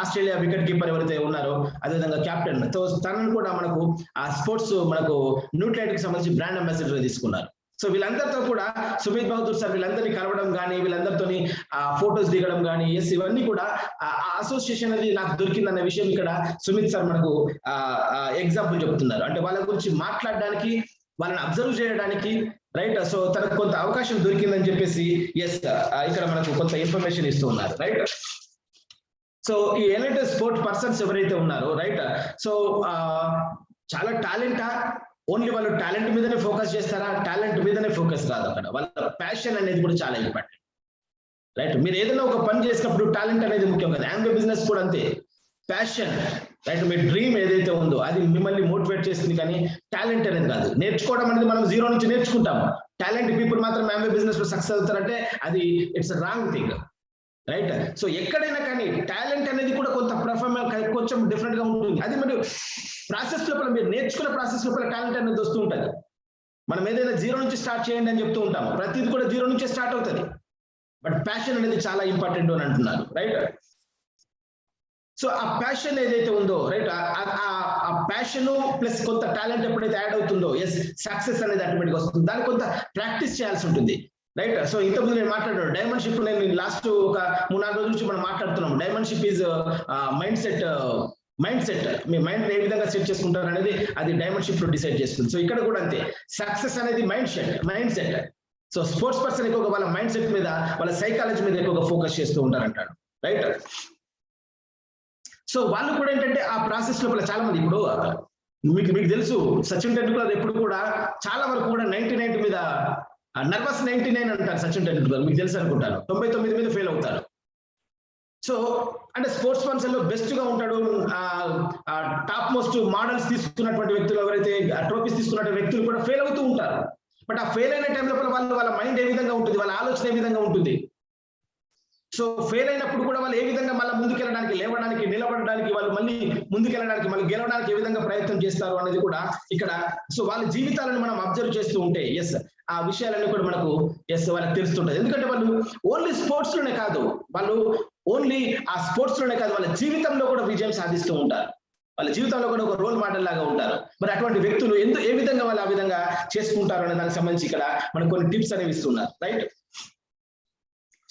Australia wicket keeper ఎవరైతే ఉన్నారో, అదేవిధంగా కెప్టెన్. సో తనను కూడా మనకు ఆ స్పోర్ట్స్ మనకు న్యూట్రల్ కి సంబంధించి బ్రాండ్ అంబాసిడర్ గా తీసుకున్నారు. సో వీళ్ళందరితో కూడా సుమిత్ బహదూర్ సార్ వీళ్ళందరినీ కలవడం కానీ, వీళ్ళందరితోని ఫొటోస్ దిగడం కానీ, ఇవన్నీ కూడా అసోసియేషన్ అనేది నాకు దొరికిందన్న విషయం ఇక్కడ సుమిత్ సార్ మనకు ఎగ్జాంపుల్ చెప్తున్నారు. అంటే వాళ్ళ గురించి మాట్లాడడానికి, వాళ్ళని అబ్జర్వ్ చేయడానికి. రైట్? సో తనకు కొంత అవకాశం దొరికిందని చెప్పేసి ఇక్కడ మనకు కొంత ఇన్ఫర్మేషన్ ఇస్తూ ఉన్నారు. రైట్? సో ఈ ఎలైట్ స్పోర్ట్ పర్సన్స్ ఎవరైతే ఉన్నారో, రైట్, సో చాలా టాలెంటా, ఓన్లీ వాళ్ళు టాలెంట్ మీదనే ఫోకస్ చేస్తారా? టాలెంట్ మీదనే ఫోకస్ కాదు, అక్కడ వాళ్ళ ప్యాషన్ అనేది కూడా చాలా ఇంపార్టెంట్. రైట్? మీరు ఏదైనా ఒక పని చేసినప్పుడు టాలెంట్ అనేది ముఖ్యం కదా. ఆంబే బిజినెస్ కూడా అంతే, ప్యాషన్. రైట్? మీ డ్రీమ్ ఏదైతే ఉందో అది మిమ్మల్ని మోటివేట్ చేస్తుంది, కానీ టాలెంట్ అనేది కాదు. నేర్చుకోవడం అనేది మనం 0 నుంచి నేర్చుకుంటాము. టాలెంట్ పీపుల్ మాత్రం ఆంబే బిజినెస్ లో సక్సెస్ అవుతారంటే అది it's wrong thing. Right? So ఎక్కడైనా కానీ టాలెంట్ అనేది కూడా కొంత పర్ఫార్మెన్స్ కొంచెం డిఫరెంట్ గా ఉంటుంది. అది మరి ప్రాసెస్ లోపల, మీరు నేర్చుకునే ప్రాసెస్ లోపల టాలెంట్ అనేది వస్తూ ఉంటుంది. మనం ఏదైనా 0 నుంచి స్టార్ట్ చేయండి అని చెప్తూ ఉంటాము, ప్రతిది కూడా 0 నుంచే స్టార్ట్ అవుతుంది. బట్ ప్యాషన్ అనేది చాలా ఇంపార్టెంట్ అని అంటున్నారు. రైట్? సో ఆ ప్యాషన్ ఏదైతే ఉందో, రైట్, ఆ ప్యాషన్ ప్లస్ కొంత టాలెంట్ ఎప్పుడైతే యాడ్ అవుతుందో, సక్సెస్ అనేది ఆటోమేటిక్ వస్తుంది. దానికి కొంత ప్రాక్టీస్ చేయాల్సి ఉంటుంది. రైట్? సో ఇంతకుముందు నేను మాట్లాడాను డైమండ్ షిప్, నేను లాస్ట్ ఒక 3-4 రోజుల నుంచి మనం మాట్లాడుతున్నాం. Diamond ship is mind set. మీ మైండ్ ఏ విధంగా సెట్ చేసుకుంటారు అనేది అది డైమండ్ షిప్ లో డిసైడ్ చేస్తుంది. సో ఇక్కడ కూడా అంతే, సక్సెస్ అనేది mind set. So sports person ఎక్కువగా వాళ్ళ మైండ్ సెట్ మీద, వాళ్ళ సైకాలజీ మీద ఎక్కువగా ఫోకస్ చేస్తూ ఉంటారంటాడు. రైట్? సో వాళ్ళు కూడా ఏంటంటే ఆ ప్రాసెస్ లోపల చాలా మంది, ఇప్పుడు మీకు తెలుసు సచిన్ టెండూల్కర్ ఎప్పుడు కూడా చాలా వరకు కూడా 99 మీద నర్వస్ 99 అంటారు సచిన్ టెండూల్కర్, మీకు తెలుసు అనుకుంటాను. 99 మీద ఫెయిల్ అవుతారు. సో అంటే స్పోర్ట్స్ పర్సన్ లో బెస్ట్ గా ఉంటాడు. టాప్ మోస్ట్ మోడల్స్ తీసుకున్నటువంటి వ్యక్తులు, ఎవరైతే ట్రోఫీస్ తీసుకున్న వ్యక్తులు కూడా ఫెయిల్ అవుతూ ఉంటారు. బట్ ఆ ఫెయిల్ అయిన టైం లోపల వాళ్ళ మైండ్ ఏ విధంగా ఉంటుంది, వాళ్ళ ఆలోచన ఏ విధంగా ఉంటుంది. సో ఫెయిల్ అయినప్పుడు కూడా వాళ్ళు ఏ విధంగా మళ్ళీ ముందుకెళ్ళడానికి, లేవడానికి, నిలబడడానికి, వాళ్ళు మళ్ళీ ముందుకెళ్ళడానికి, మళ్ళీ గెలవడానికి ఏ విధంగా ప్రయత్నం చేస్తారు అనేది కూడా ఇక్కడ. సో వాళ్ళ జీవితాలను మనం అబ్జర్వ్ చేస్తూ ఉంటే ఆ విషయాలన్నీ కూడా మనకు వాళ్ళకి తెలుస్తుంటది. ఎందుకంటే వాళ్ళు ఓన్లీ స్పోర్ట్స్ లోనే కాదు, వాళ్ళ జీవితంలో కూడా విజయం సాధిస్తూ ఉంటారు. వాళ్ళ జీవితంలో కూడా ఒక రోల్ మోడల్ లాగా ఉంటారు. మరి అటువంటి వ్యక్తులు ఏ విధంగా వాళ్ళు ఆ విధంగా చేసుకుంటారు అనే దానికి సంబంధించి ఇక్కడ మనకు కొన్ని టిప్స్ అనేవి ఇస్తున్నారు. రైట్?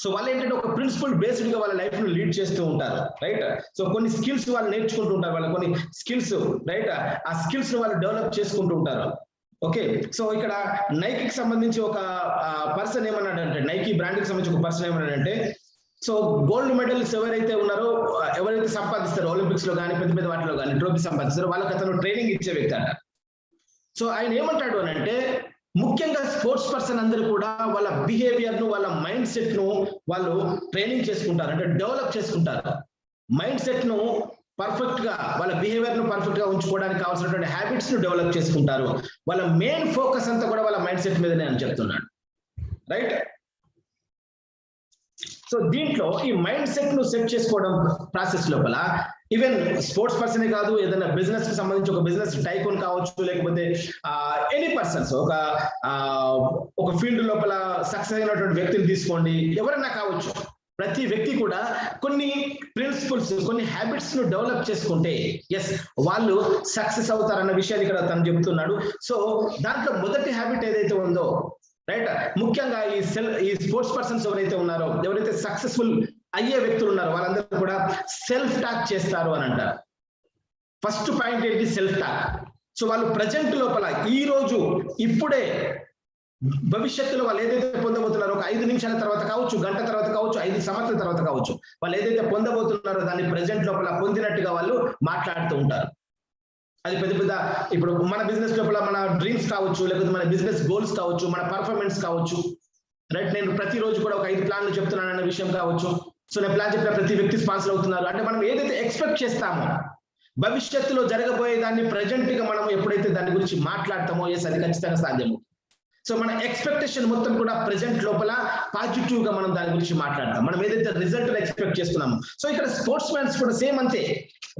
సో వాళ్ళు ఏంటంటే ఒక ప్రిన్సిపల్ బేస్డ్ గా వాళ్ళ లైఫ్ ను లీడ్ చేస్తూ ఉంటారు, రైట్. సో కొన్ని స్కిల్స్ వాళ్ళు నేర్చుకుంటూ ఉంటారు, వాళ్ళ కొన్ని స్కిల్స్, రైట్, ఆ స్కిల్స్ ను వాళ్ళు డెవలప్ చేసుకుంటూ ఉంటారు. ఓకే, సో ఇక్కడ నైకీకి సంబంధించి ఒక పర్సన్ ఏమన్నాడంటే, నైకీ బ్రాండ్ కి సంబంధించి ఒక పర్సన్ ఏమన్నాడంటే, సో గోల్డ్ మెడల్స్ ఎవరైతే ఉన్నారో, ఎవరైతే సంపాదిస్తారో ఒలింపిక్స్ లో కానీ పెద్ద పెద్ద వాటిలో కానీ ట్రోఫీ సంపాదిస్తారో వాళ్ళకి అతను ట్రైనింగ్ ఇచ్చే వ్యక్తి అంట. సో ఆయన ఏమంటాడు అని అంటే, ముఖ్యంగా స్పోర్ట్స్ పర్సన్ అందరూ కూడా వాళ్ళ బిహేవియర్ ను, వాళ్ళ మైండ్ సెట్ ను వాళ్ళు ట్రైనింగ్ చేసుకుంటారు, అంటే డెవలప్ చేసుకుంటారు. మైండ్ సెట్ ను పర్ఫెక్ట్ గా, వాళ్ళ బిహేవియర్ ను పర్ఫెక్ట్ గా ఉంచుకోవడానికి కావాల్సినటువంటి హ్యాబిట్స్ ను డెవలప్ చేసుకుంటారు. వాళ్ళ మెయిన్ ఫోకస్ అంతా కూడా వాళ్ళ మైండ్ సెట్ మీదనే అని చెప్తున్నాడు, రైట్. సో దీంట్లో ఈ మైండ్ సెట్ ను సెట్ చేసుకోవడం ప్రాసెస్ లోపల ఈవెన్ స్పోర్ట్స్ పర్సనే కాదు, ఏదైనా బిజినెస్ కి సంబంధించి ఒక బిజినెస్ టైకూన్ కావచ్చు, లేకపోతే ఎనీ పర్సన్స్ ఒక ఫీల్డ్ లోపల సక్సెస్ అయినటువంటి వ్యక్తిని తీసుకోండి, ఎవరైనా కావచ్చు. ప్రతి వ్యక్తి కూడా కొన్ని ప్రిన్సిపల్స్, కొన్ని హ్యాబిట్స్ ను డెవలప్ చేసుకుంటే ఎస్ వాళ్ళు సక్సెస్ అవుతారన్న విషయాన్ని ఇక్కడ తను చెప్తున్నాడు. సో దాంట్లో మొదటి హ్యాబిట్ ఏదైతే ఉందో, రైట్, ముఖ్యంగా ఈ స్పోర్ట్స్ పర్సన్స్ ఎవరైతే ఉన్నారో, ఎవరైతే సక్సెస్ఫుల్ అయ్యే వ్యక్తులు ఉన్నారో వాళ్ళందరూ కూడా సెల్ఫ్ టాక్ చేస్తారు అని అంటారు. ఫస్ట్ పాయింట్ ఏంటి? Self talk. సో వాళ్ళు ప్రజెంట్ లోపల ఈ రోజు ఇప్పుడే భవిష్యత్తులో వాళ్ళు ఏదైతే పొందబోతున్నారో, ఒక 5 నిమిషాల తర్వాత కావచ్చు, గంట తర్వాత కావచ్చు, 5 సంవత్సరాల తర్వాత కావచ్చు, వాళ్ళు ఏదైతే పొందబోతున్నారో దాన్ని ప్రజెంట్ లోపల పొందినట్టుగా వాళ్ళు మాట్లాడుతూ ఉంటారు. అది పెద్ద పెద్ద, ఇప్పుడు మన బిజినెస్ లోపల మన డ్రీమ్స్ కావచ్చు, లేకపోతే మన బిజినెస్ గోల్స్ కావచ్చు, మన పర్ఫార్మెన్స్ కావచ్చు, రైట్. నేను ప్రతిరోజు కూడా ఒక 5 ప్లాన్లు చెప్తున్నాను అన్న విషయం కావచ్చు. సో నేను ప్లాన్ చెప్పిన ప్రతి వ్యక్తి స్పాన్సర్ అవుతున్నారు అంటే మనం ఏదైతే ఎక్స్పెక్ట్ చేస్తామో భవిష్యత్తులో జరగబోయే దాన్ని ప్రజెంట్ గా మనం ఎప్పుడైతే దాని గురించి మాట్లాడతామో ఎస్ అది ఖచ్చితంగా సాధ్యము. సో మన ఎక్స్పెక్టేషన్ మొత్తం కూడా ప్రెజెంట్ లోపల పాజిటివ్ గా మనం దాని గురించి మాట్లాడతాం, మనం ఏదైతే రిజల్ట్ ఎక్స్పెక్ట్ చేస్తున్నామో. సో ఇక్కడ స్పోర్ట్స్ మ్యాన్స్ కూడా సేమ్ అంతే,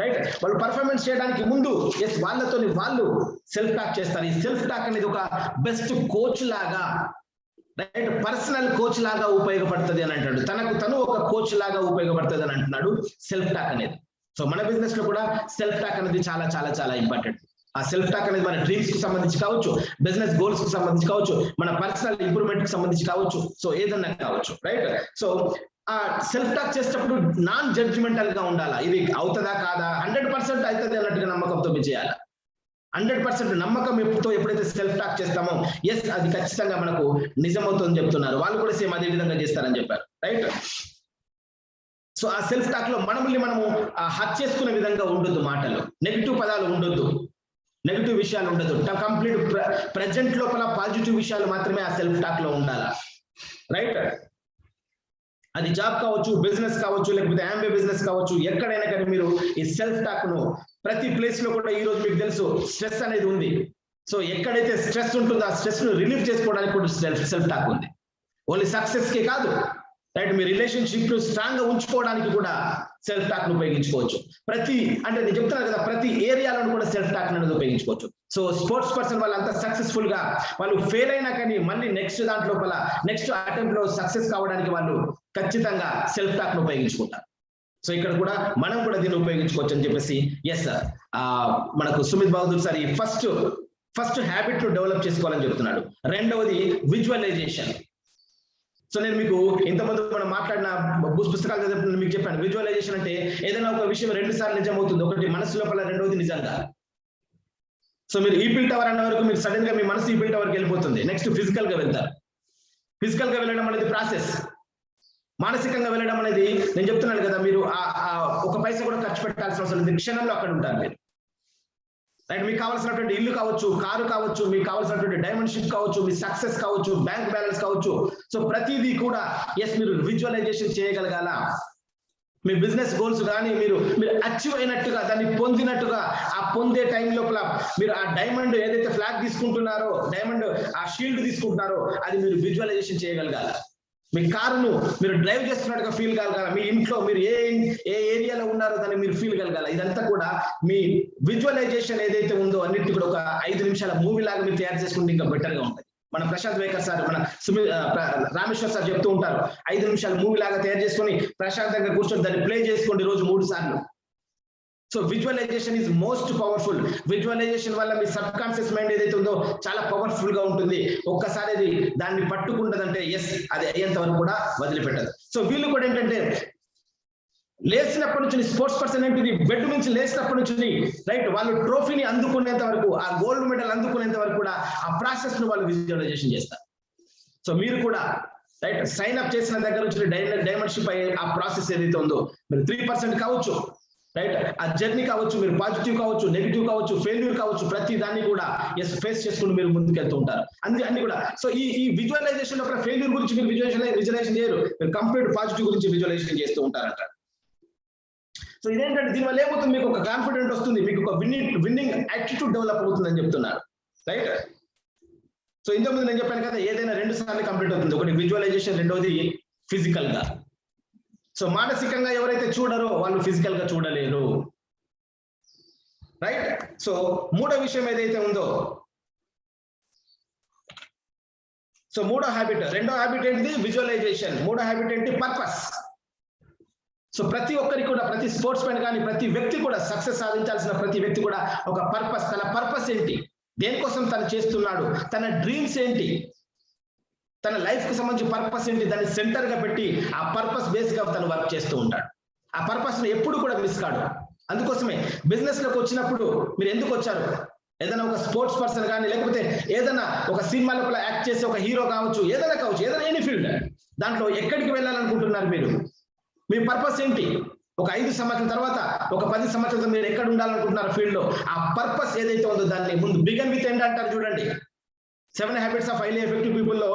రైట్. వాళ్ళు పర్ఫార్మెన్స్ చేయడానికి ముందు ఎస్ వాళ్ళతో వాళ్ళు సెల్ఫ్ టాక్ చేస్తారు. ఈ సెల్ఫ్ టాక్ అనేది ఒక బెస్ట్ కోచ్ లాగా, రైట్, పర్సనల్ కోచ్ లాగా ఉపయోగపడుతుంది అని అంటాడు. తనకు తను ఒక కోచ్ లాగా ఉపయోగపడుతుంది అని అంటున్నాడు సెల్ఫ్ టాక్ అనేది. సో మన బిజినెస్ లో కూడా సెల్ఫ్ టాక్ అనేది చాలా చాలా చాలా ఇంపార్టెంట్. ఆ సెల్ఫ్ టాక్ అనేది మన డ్రీమ్స్ కి సంబంధించి కావచ్చు, బిజినెస్ గోల్స్ కి సంబంధించి కావచ్చు, మన పర్సనల్ ఇంప్రూవ్మెంట్ కి సంబంధించి కావచ్చు, సో ఏదన్నా కావచ్చు, రైట్. సో ఆ సెల్ఫ్ టాక్ చేసేటప్పుడు నాన్ జడ్జిమెంటల్ గా ఉండాలా, ఇది అవుతుందా కాదా, 100% అవుతుంది అన్నట్టుగా నమ్మకంతో చేయాలి. 100% నమ్మకంతో ఎప్పుడైతే సెల్ఫ్ టాక్ చేస్తామో ఎస్ అది ఖచ్చితంగా మనకు నిజమవుతుందని చెప్తున్నారు. వాళ్ళు కూడా సేమ్ అదే విధంగా చేస్తారని చెప్పారు, రైట్. సో ఆ సెల్ఫ్ టాక్ లో మనల్ని మనము హత్య చేసుకునే విధంగా ఉండొద్దు, మాటలు నెగిటివ్ పదాలు ఉండొద్దు, నెగిటివ్ విషయాలు ఉండదు. కంప్లీట్ ప్రెజెంట్ లోపల పాజిటివ్ విషయాలు మాత్రమే ఆ సెల్ఫ్ టాక్ లో ఉండాలి, రైట్. అది జాబ్ కావచ్చు, బిజినెస్ కావచ్చు, లేకపోతే యాంబే బిజినెస్ కావచ్చు, ఎక్కడైనా కానీ మీరు ఈ సెల్ఫ్ టాక్ ను ప్రతి ప్లేస్ లో కూడా ఈ రోజు మీకు తెలుసు స్ట్రెస్ అనేది ఉంది. సో ఎక్కడైతే స్ట్రెస్ ఉంటుందో ఆ స్ట్రెస్ ను రిలీఫ్ చేసుకోవడానికి కూడా సెల్ఫ్ టాక్ ఉంది. ఓన్లీ సక్సెస్ కే కాదు, రైట్, మీ రిలేషన్షిప్ ను స్ట్రాంగ్ గా ఉంచుకోవడానికి కూడా సెల్ఫ్ టాక్ ను ఉపయోగించుకోవచ్చు. అంటే నేను చెప్తున్నాను కదా, ప్రతి ఏరియాలో కూడా సెల్ఫ్ టాక్ అనేది ఉపయోగించుకోవచ్చు. సో స్పోర్ట్స్ పర్సన్ వాళ్ళంతా సక్సెస్ఫుల్ గా వాళ్ళు ఫెయిల్ అయినా కానీ మళ్ళీ నెక్స్ట్ అటెంప్ట్ లో సక్సెస్ కావడానికి వాళ్ళు ఖచ్చితంగా సెల్ఫ్ టాక్ ను ఉపయోగించుకుంటారు. సో ఇక్కడ కూడా మనం కూడా దీన్ని ఉపయోగించుకోవచ్చు అని చెప్పేసి ఎస్ మనకు సుమిత్ బహదూర్ సార్ ఈ ఫస్ట్ హ్యాబిట్ ను డెవలప్ చేసుకోవాలని చెప్తున్నాడు. రెండవది విజువలైజేషన్. సో నేను మీకు ఇంతకుముందు మనం మాట్లాడిన పుస్తకాలు చదివినప్పుడు మీకు చెప్పాను, విజువలైజేషన్ అంటే ఏదైనా ఒక విషయం 2 సార్లు నిజమవుతుంది, ఒకటి మనసు లోపల, రెండవది నిజంగా. సో మీరు ఈఫిల్ టవర్ అన్న వరకు మీరు సడన్ గా మీ మనసు ఈఫిల్ టవర్కి వెళ్ళిపోతుంది, నెక్స్ట్ ఫిజికల్ గా వెళ్తారు. ఫిజికల్ గా వెళ్ళడం అనేది ప్రాసెస్, మానసికంగా వెళ్ళడం అనేది నేను చెప్తున్నాను కదా, మీరు ఒక పైసా కూడా ఖర్చు పెట్టాల్సిన అవసరం లేదు, క్షణంలో అక్కడ ఉంటారు మీరు, రైట్. మీకు కావాల్సినటువంటి ఇల్లు కావచ్చు, కారు కావచ్చు, మీకు కావాల్సినటువంటి డైమండ్ షిప్ కావచ్చు, మీ సక్సెస్ కావచ్చు, బ్యాంక్ బ్యాలెన్స్ కావచ్చు, సో ప్రతిదీ కూడా ఎస్ మీరు విజువలైజేషన్ చేయగలగాల. మీ బిజినెస్ గోల్స్ కానీ మీరు అచీవ్ అయినట్టుగా, దాన్ని పొందినట్టుగా, ఆ పొందే టైం లోపల మీరు ఆ డైమండ్ ఏదైతే ఫ్లాగ్ తీసుకుంటున్నారో, డైమండ్ ఆ షీల్డ్ తీసుకుంటున్నారో అది మీరు విజువలైజేషన్ చేయగలగాల. మీ కారును మీరు డ్రైవ్ చేస్తున్నట్టుగా ఫీల్ కలగాల, మీ ఇంట్లో మీరు ఏ ఏరియాలో ఉన్నారో దాన్ని మీరు ఫీల్ కలగాల. ఇదంతా కూడా మీ విజువలైజేషన్ ఏదైతే ఉందో అన్నిటి కూడా ఒక 5 నిమిషాల మూవీ లాగా మీరు తయారు చేసుకుంటే ఇంకా బెటర్ గా ఉంటుంది. మన ప్రశాంత్ వేకర్ సార్, మన రామేశ్వర్ సార్ చెప్తూ ఉంటారు, 5 నిమిషాల మూవీ లాగా తయారు చేసుకొని ప్రశాంతంగా కూర్చొని దాన్ని ప్లే చేసుకోండి రోజు 3 సార్లు. So visualisation is most powerful. Visualisation వల్ల మీ సబ్ కాన్షియస్ మైండ్ ఏదైతే ఉందో చాలా పవర్ఫుల్ గా ఉంటుంది. ఒక్కసారి అది దాన్ని పట్టుకుంటదంటే ఎస్ అది అయ్యేంత వరకు కూడా వదిలిపెట్టదు. సో వీళ్ళు కూడా ఏంటంటే లేచినప్పటి నుంచి స్పోర్ట్స్ పర్సన్ ఏంటిది బెడ్ నుంచి లేచినప్పటి నుంచి రైట్ వాళ్ళు ట్రోఫీని అందుకునేంత వరకు ఆ గోల్డ్ మెడల్ అందుకునేంత వరకు కూడా ఆ ప్రాసెస్ ను వాళ్ళు విజువలైజేషన్ చేస్తారు. సో మీరు కూడా రైట్ సైన్ అప్ చేసిన దగ్గర నుంచి డైమండ్ షిప్ అయ్యే ఆ ప్రాసెస్ ఏదైతే ఉందో మీరు 3% కావచ్చు రైట్, ఆ జర్నీ కావచ్చు, మీరు పాజిటివ్ కావచ్చు, నెగిటివ్ కావచ్చు, ఫెయిల్యూర్ కావచ్చు, ప్రతి దాన్ని కూడా ఫేస్ చేసుకుంటూ మీరు ముందుకెళ్తూ ఉంటారు. అన్ని కూడా సో ఈ విజువలైజేషన్ లో ఫెయిల్యూర్ గురించి మీరు విజువలైజేషన్ చేయరు, మీరు కంప్లీట్ పాజిటివ్ గురించి విజువలైజేషన్ చేస్తూ ఉంటారంట. సో ఇదేంటంటే దీనివల్ల ఏమవుతుంది, మీకు ఒక కాన్ఫిడెంట్ వస్తుంది, మీకు ఒక విన్నింగ్ యాటిట్యూడ్ డెవలప్ అవుతుందని చెప్తున్నారు. రైట్, సో ఇంతకుముందు నేను చెప్పాను కదా ఏదైనా 2 సార్లు కంప్లీట్ అవుతుంది, ఒకటి విజువలైజేషన్, రెండోది ఫిజికల్ గా. సో మానసికంగా ఎవరైతే చూడరో వాళ్ళు ఫిజికల్ గా చూడలేరు. రైట్, సో మూడో విషయం ఏదైతే ఉందో, సో మూడో హ్యాబిట్, రెండో హ్యాబిట్ ఏంటిది విజువలైజేషన్, మూడో హ్యాబిట్ ఏంటి పర్పస్. సో ప్రతి ఒక్కరికి కూడా, ప్రతి స్పోర్ట్స్ మ్యాన్ కానీ ప్రతి వ్యక్తి కూడా సక్సెస్ సాధించాల్సిన ప్రతి వ్యక్తి కూడా ఒక పర్పస్, తన పర్పస్ ఏంటి, దేనికోసం తను చేస్తున్నాడు, తన డ్రీమ్స్ ఏంటి, తన లైఫ్ కి సంబంధించి పర్పస్ ఏంటి, దాన్ని సెంటర్ గా పెట్టి ఆ పర్పస్ బేస్ గా తను వర్క్ చేస్తూ ఉంటాడు. ఆ పర్పస్ ను ఎప్పుడు కూడా మిస్ కాడు. అందుకోసమే బిజినెస్ లోకి వచ్చినప్పుడు మీరు ఎందుకు వచ్చారు, ఏదైనా ఒక స్పోర్ట్స్ పర్సన్ కానీ లేకపోతే ఏదైనా ఒక సినిమా లోపల యాక్ట్ చేసే ఒక హీరో కావచ్చు, ఏదైనా కావచ్చు, ఏదైనా ఎనీ ఫీల్డ్, దాంట్లో ఎక్కడికి వెళ్ళాలనుకుంటున్నారు మీరు, మీ పర్పస్ ఏంటి, ఒక 5 సంవత్సరాల తర్వాత, ఒక 10 సంవత్సరాల మీరు ఎక్కడ ఉండాలనుకుంటున్నారు ఫీల్డ్ లో, ఆ పర్పస్ ఏదైతే ఉందో దాన్ని ముందు బిగన్ విత్ ఎండ్ అంటారు చూడండి. 7 habits of highly effective people లో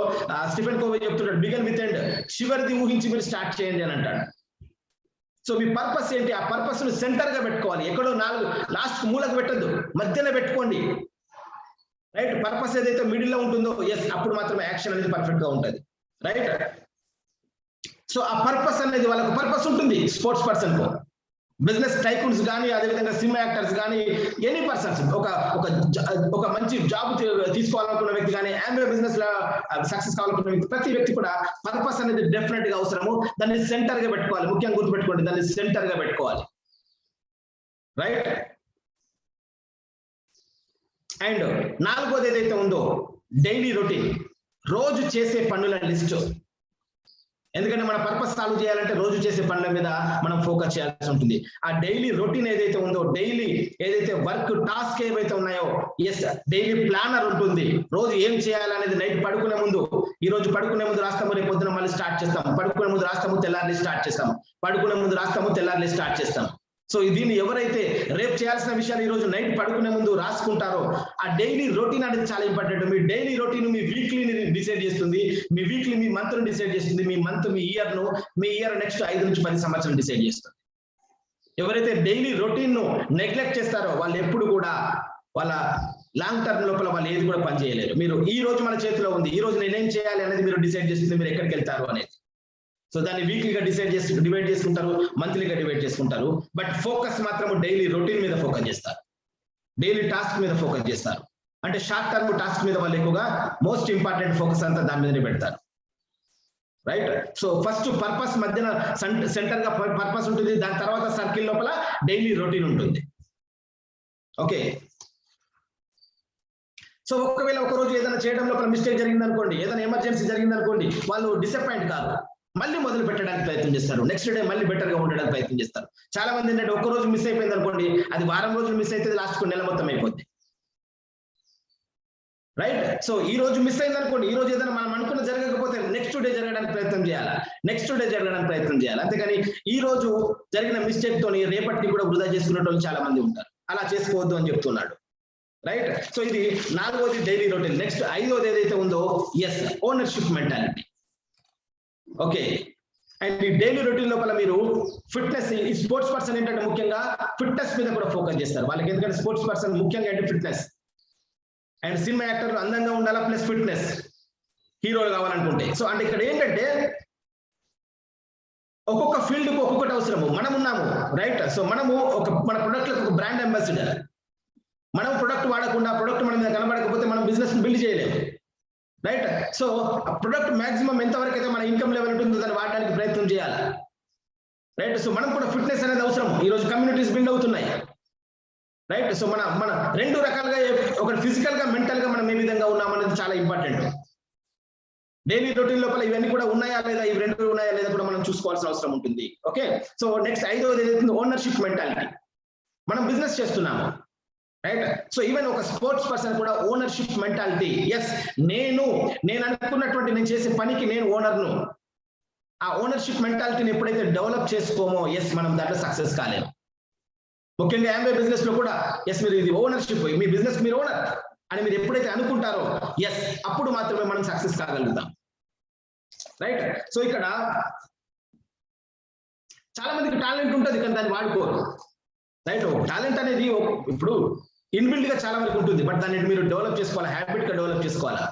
స్టీఫెన్ కోవే చెప్తున్నాడు, బిగన్ విత్ ఎండ్, చివరిది ఊహించి మీరు స్టార్ట్ చేయండి అని అంటాడు. సో మీ పర్పస్ ఏంటి, ఆ పర్పస్ ను సెంటర్ గా పెట్టుకోవాలి, ఎక్కడో 4 లాస్ట్ మూలకు పెట్టద్దు, మధ్యలో పెట్టుకోండి. రైట్, పర్పస్ ఏదైతే మిడిల్ లో ఉంటుందో ఎస్ అప్పుడు మాత్రమే యాక్షన్ అనేది పర్ఫెక్ట్ గా ఉంటుంది. రైట్, సో ఆ పర్పస్ అనేది వాళ్ళకు పర్పస్ ఉంటుంది స్పోర్ట్స్ పర్సన్ కు, బిజినెస్ టైకూన్స్ కానీ అదేవిధంగా సినిమా యాక్టర్స్ కానీ ఎనీ పర్సన్స్, ఒక మంచి జాబ్ తీసుకోవాలనుకున్న వ్యక్తి కానీ ఆంబే బిజినెస్ లో సక్సెస్ కావాలనుకున్న వ్యక్తి, ప్రతి వ్యక్తి కూడా పర్పస్ అనేది డెఫినెట్ గా అవసరము, దాన్ని సెంటర్ గా పెట్టుకోవాలి. ముఖ్యంగా గుర్తుపెట్టుకోండి, దాన్ని సెంటర్ గా పెట్టుకోవాలి. రైట్, అండ్ 4వది ఏదైతే ఉందో డైలీ రొటీన్, రోజు చేసే పనుల లిస్టు. ఎందుకంటే మన పర్పస్ సాల్వ్ చేయాలంటే రోజు చేసే పనుల మీద మనం ఫోకస్ చేయాల్సి ఉంటుంది. ఆ డైలీ రొటీన్ ఏదైతే ఉందో, డైలీ ఏదైతే వర్క్ టాస్క్ ఏవైతే ఉన్నాయో ఎస్ డైలీ ప్లానర్ ఉంటుంది. రోజు ఏం చేయాలనేది నైట్ పడుకునే ముందు, ఈ రోజు పడుకునే ముందు రాస్తాము, రేపు పొద్దున మళ్ళీ స్టార్ట్ చేస్తాము, పడుకునే ముందు రాస్తాము, తెల్లారి స్టార్ట్ చేస్తాము, పడుకునే ముందు రాస్తాము, తెల్లారి స్టార్ట్ చేస్తాము. సో దీన్ని ఎవరైతే రేపు చేయాల్సిన విషయాలు ఈ రోజు నైట్ పడుకునే ముందు రాసుకుంటారో, ఆ డైలీ రొటీన్ అనేది చాలా ఇంపార్టెంట్. మీ డైలీ రొటీన్ మీ వీక్లీని డిసైడ్ చేస్తుంది, మీ వీక్లీ మీ మంత్ ను డిసైడ్ చేస్తుంది, మీ మంత్ మీ ఇయర్ ను, మీ ఇయర్ నెక్స్ట్ 5 నుంచి 10 సంవత్సరాలు డిసైడ్ చేస్తుంది. ఎవరైతే డైలీ రొటీన్ ను నెగ్లెక్ట్ చేస్తారో వాళ్ళు ఎప్పుడు కూడా వాళ్ళ లాంగ్ టర్మ్ లోపల వాళ్ళు ఏది కూడా పని చేయలేరు. మీరు ఈ రోజు మన చేతిలో ఉంది, ఈ రోజు నేనేం చేయాలి అనేది మీరు డిసైడ్ చేస్తుంది, మీరు ఎక్కడికి వెళ్తారు అనేది. సో దాన్ని వీక్లీగా డివైడ్ చేసుకుంటారు, మంత్లీగా డివైడ్ చేసుకుంటారు, బట్ ఫోకస్ మాత్రం డైలీ రొటీన్ మీద ఫోకస్ చేస్తారు, డైలీ టాస్క్ మీద ఫోకస్ చేస్తారు. అంటే షార్ట్ టర్మ్ టాస్క్ మీద వాళ్ళు ఎక్కువగా మోస్ట్ ఇంపార్టెంట్ ఫోకస్ అంతా దాని మీదనే పెడతారు. రైట్, సో ఫస్ట్ పర్పస్ మధ్యన సెంటర్ గా పర్పస్ ఉంటుంది, దాని తర్వాత సర్కిల్ లోపల డైలీ రొటీన్ ఉంటుంది. ఓకే, సో ఒకవేళ ఒక రోజు ఏదైనా చేయడం లోపల మిస్టేక్ జరిగింది అనుకోండి, ఏదైనా ఎమర్జెన్సీ జరిగింది అనుకోండి, వాళ్ళు డిసప్పాయింట్ కాదు, మళ్ళీ మొదలు పెట్టడానికి ప్రయత్నం చేస్తారు, నెక్స్ట్ డే మళ్ళీ బెటర్ గా ఉండడానికి ప్రయత్నం చేస్తారు. చాలా మంది ఏంటంటే ఒక్క రోజు మిస్ అయిపోయింది అనుకోండి, అది వారం రోజులు మిస్ అయితే లాస్ట్ నెల మొత్తం అయిపోద్ది. రైట్, సో ఈ రోజు మిస్ అయింది అనుకోండి, ఈ రోజు ఏదైనా మనం అనుకున్న జరగకపోతే నెక్స్ట్ డే జరగడానికి ప్రయత్నం చేయాలి, నెక్స్ట్ డే జరగడానికి ప్రయత్నం చేయాలి. అంతేకాని ఈ రోజు జరిగిన మిస్టేక్ తోని రేపటిని కూడా వృధా చేసుకునే వాళ్ళు చాలా మంది ఉంటారు. అలా చేసుకోవద్దు అని చెప్తున్నాడు. రైట్, సో ఇది 4వది డైలీ రొటీన్. నెక్స్ట్ 5వది ఏదైతే ఉందో ఎస్ ఓనర్షిప్ మెంటాలిటీ. ఓకే, అండ్ ఈ డైలీ రొటీన్ లోపల మీరు ఫిట్నెస్, ఈ స్పోర్ట్స్ పర్సన్ ఏంటంటే ముఖ్యంగా ఫిట్నెస్ మీద కూడా ఫోకస్ చేస్తారు. వాళ్ళకి ఎందుకంటే స్పోర్ట్స్ పర్సన్ ముఖ్యంగా అంటే ఫిట్నెస్, అండ్ సినిమా యాక్టర్లు అందంగా ఉండాలా ప్లస్ ఫిట్నెస్, హీరోలు కావాలనుకుంటే. సో అంటే ఇక్కడ ఏంటంటే ఒక్కొక్క ఫీల్డ్ కు ఒక్కొక్కటి అవసరము. మనం ఉన్నాము రైట్, సో మనము మన ప్రొడక్ట్ ఒక బ్రాండ్ అంబాసిడర్. మనం ప్రొడక్ట్ వాడకుండా, ప్రొడక్ట్ మన మీద కనబడకపోతే మనం బిజినెస్ బిల్డ్ చేయలేము. రైట్, సో ఆ ప్రొడక్ట్ మాక్సిమం ఎంతవరకు అయితే మన ఇన్కమ్ లెవెల్ ఉంటుందో దాన్ని వాడడానికి ప్రయత్నం చేయాలి. రైట్, సో మనం కూడా ఫిట్నెస్ అనేది అవసరం. ఈ రోజు కమ్యూనిటీస్ బిల్డ్ అవుతున్నాయి. రైట్, సో మన 2 రకాలుగా, ఒకటి ఫిజికల్ గా, మెంటల్ గా మనం ఏ విధంగా ఉన్నామనేది చాలా ఇంపార్టెంట్. డైలీ రొటీన్ లోపల ఇవన్నీ కూడా ఉన్నాయా లేదా, ఇవి రెండు ఉన్నాయా లేదా కూడా మనం చూసుకోవాల్సిన అవసరం ఉంటుంది. ఓకే, సో నెక్స్ట్ 5వది ఏదైతే ఓనర్షిప్ మెంటాలిటీ. మనం బిజినెస్ చేస్తున్నాము, రైట్? సో ఈవెన్ ఒక స్పోర్ట్స్ పర్సన్ కూడా ఓనర్షిప్ మెంటాలిటీ. ఎస్, నేను అనుకున్నటువంటి నేను చేసే పనికి నేను ఓనర్ను. ఆ ఓనర్షిప్ మెంటాలిటీని ఎప్పుడైతే డెవలప్ చేసుకోమో, ఎస్ మనం దాంట్లో సక్సెస్ కాలేము. ముఖ్యంగా యాంబే బిజినెస్ లో కూడా ఎస్ మీరు ఇది ఓనర్షిప్, మీ బిజినెస్ మీరు ఓనర్ అని మీరు ఎప్పుడైతే అనుకుంటారో ఎస్ అప్పుడు మాత్రమే మనం సక్సెస్ కాగలుగుతాం, రైట్? సో ఇక్కడ చాలా మందికి టాలెంట్ ఉంటుంది కానీ దాన్ని వాడుకోరు, రైట్? టాలెంట్ అనేది ఇప్పుడు ఇన్బిల్డ్ గా చాలా వరకు ఉంటుంది, బట్ దాన్ని మీరు డెవలప్ చేసుకోవాలి, హ్యాబిట్ గా డెవలప్ చేసుకోవాలా,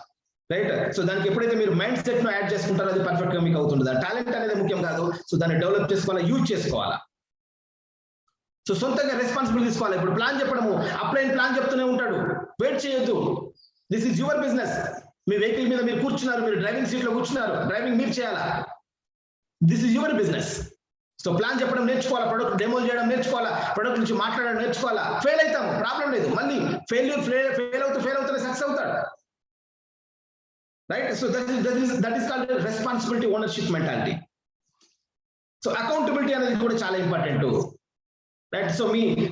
రైట్? సో దానికి ఎప్పుడైతే మీరు మైండ్ సెట్ ను యాడ్ చేసుకుంటారో అది పర్ఫెక్ట్ గా మీకు అవుతుంది. టాలెంట్ అనేది ముఖ్యం కాదు, సో దాన్ని డెవలప్ చేసుకోవాలా, యూజ్ చేసుకోవాలా. సో సొంతంగా రెస్పాన్సిబిలిటీ తీసుకోవాలి. ఇప్పుడు ప్లాన్ చెప్పడము, అప్లైన్ ప్లాన్ చెప్తూనే ఉంటాడు, వెయిట్ చేయొద్దు. This is your business. Me vehicle మీద మీరు కూర్చున్నారు, మీరు డ్రైవింగ్ సీట్ లో కూర్చున్నారు, డ్రైవింగ్ మీరు చేయాలా. This is your business. So plan చెప్పడం నేర్చుకోవాలా, ప్రొడక్ట్ డెమో చేయడం నేర్చుకోవాలా, ప్రొడక్ట్ నుంచి మాట్లాడడం నేర్చుకోవాలా. ఫెయిల్ అవుతాము, ప్రాబ్లం లేదు, మళ్ళీ ఫెయిల్ అవుతూనే సక్సెస్ అవుతాడు, right? So that is called responsibility, ownership mentality. So accountability అనేది కూడా చాలా ఇంపార్టెంట్, రైట్? సో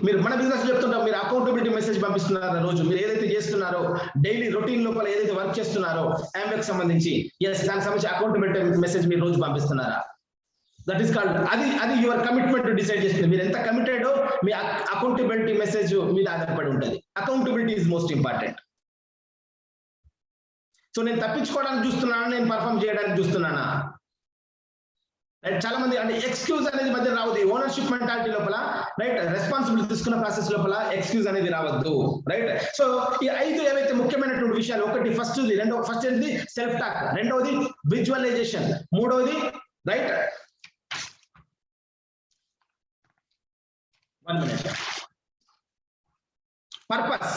మీరు మన బిజినెస్ చెప్తుంటాం, మీరు అకౌంటబిలిటీ మెసేజ్ పంపిస్తున్నారు రోజు, మీరు ఏదైతే చేస్తున్నారో డైలీ రొటీన్ లోపల ఏదైతే వర్క్ చేస్తున్నారో యాంబెక్ సంబంధించి, ఎస్ దానికి సంబంధించి అకౌంటబిలిటీ మెసేజ్ మీరు రోజు పంపిస్తున్నారా? దట్ ఈస్ కాల్డ్ అది యువర్ కమిట్మెంట్ డిసైడ్ చేస్తుంది. మీరు ఎంత కమిటెడో మీ అకౌంటబిలిటీ మెసేజ్ మీద ఆధారపడి ఉంటుంది. Accountability is most important. So నేను తప్పించుకోవడానికి చూస్తున్నానా, నేను పర్ఫామ్ చేయడానికి చూస్తున్నానా? రైట్? చాలా మంది అంటే ఎక్స్క్యూజ్ అనేది మధ్య రావద్దు. ఓనర్షిప్ మెంటాలిటీ లోపల, రైట్, రెస్పాన్సిబిలిటీ తీసుకున్న ప్రాసెస్ లోపల ఎక్స్క్యూజ్ అనేది రావద్దు, రైట్? సో ఈ 5 ఏవైతే ముఖ్యమైనటువంటి విషయాలు, ఒకటి ఫస్ట్ ఏంటి, సెల్ఫ్ టాక్, రెండవది విజువలైజేషన్, మూడవది right 1 minute purpose,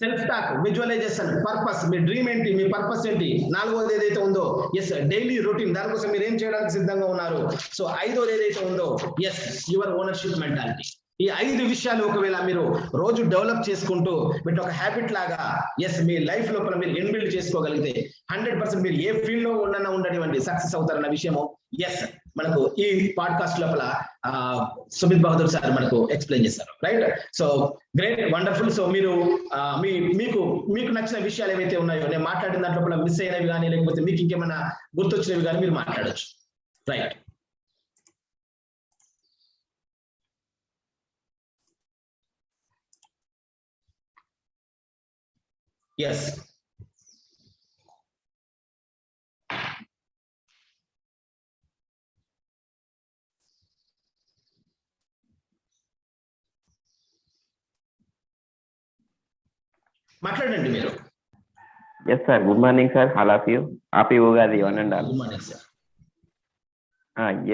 self talk, visualisation, purpose, మీ డ్రీమ్ ఏంటి, మీ పర్పస్ ఏంటి, నాలుగోది ఏదైతే ఉందో ఎస్ డైలీ రొటీన్, దానికోసం మీరు ఏం చేయడానికి సిద్ధంగా ఉన్నారు. సో 5వది ఏదైతే ఉందో ఎస్ యువర్ ఓనర్షిప్ మెంటాలిటీ. ఈ 5 విషయాలు ఒకవేళ మీరు రోజు డెవలప్ చేసుకుంటూ మీరు ఒక హ్యాబిట్ లాగా ఎస్ మీ లైఫ్ లోపల మీరు ఇన్బిల్డ్ చేసుకోగలిగితే 100% మీరు ఏ ఫీల్డ్ లో ఉండనివ్వండి సక్సెస్ అవుతారన్న విషయము ఎస్ మనకు ఈ పాడ్కాస్ట్ లోపల సుమిత్ బహదూర్ సార్ మనకు ఎక్స్ప్లెయిన్ చేస్తారు, right? So great, wonderful. So మీరు మీకు నచ్చిన విషయాలు ఏవైతే ఉన్నాయో, నేను మాట్లాడిన దాంట్లో మిస్ అయినవి కానీ లేకపోతే మీకు ఇంకేమైనా గుర్తొచ్చినవి కానీ మీరు మాట్లాడచ్చు, రైట్? ఎస్, మాట్లాడండి మీరు. Yes sir, good morning sir, all of you. Happy Ugadi one and all. Good morning sir.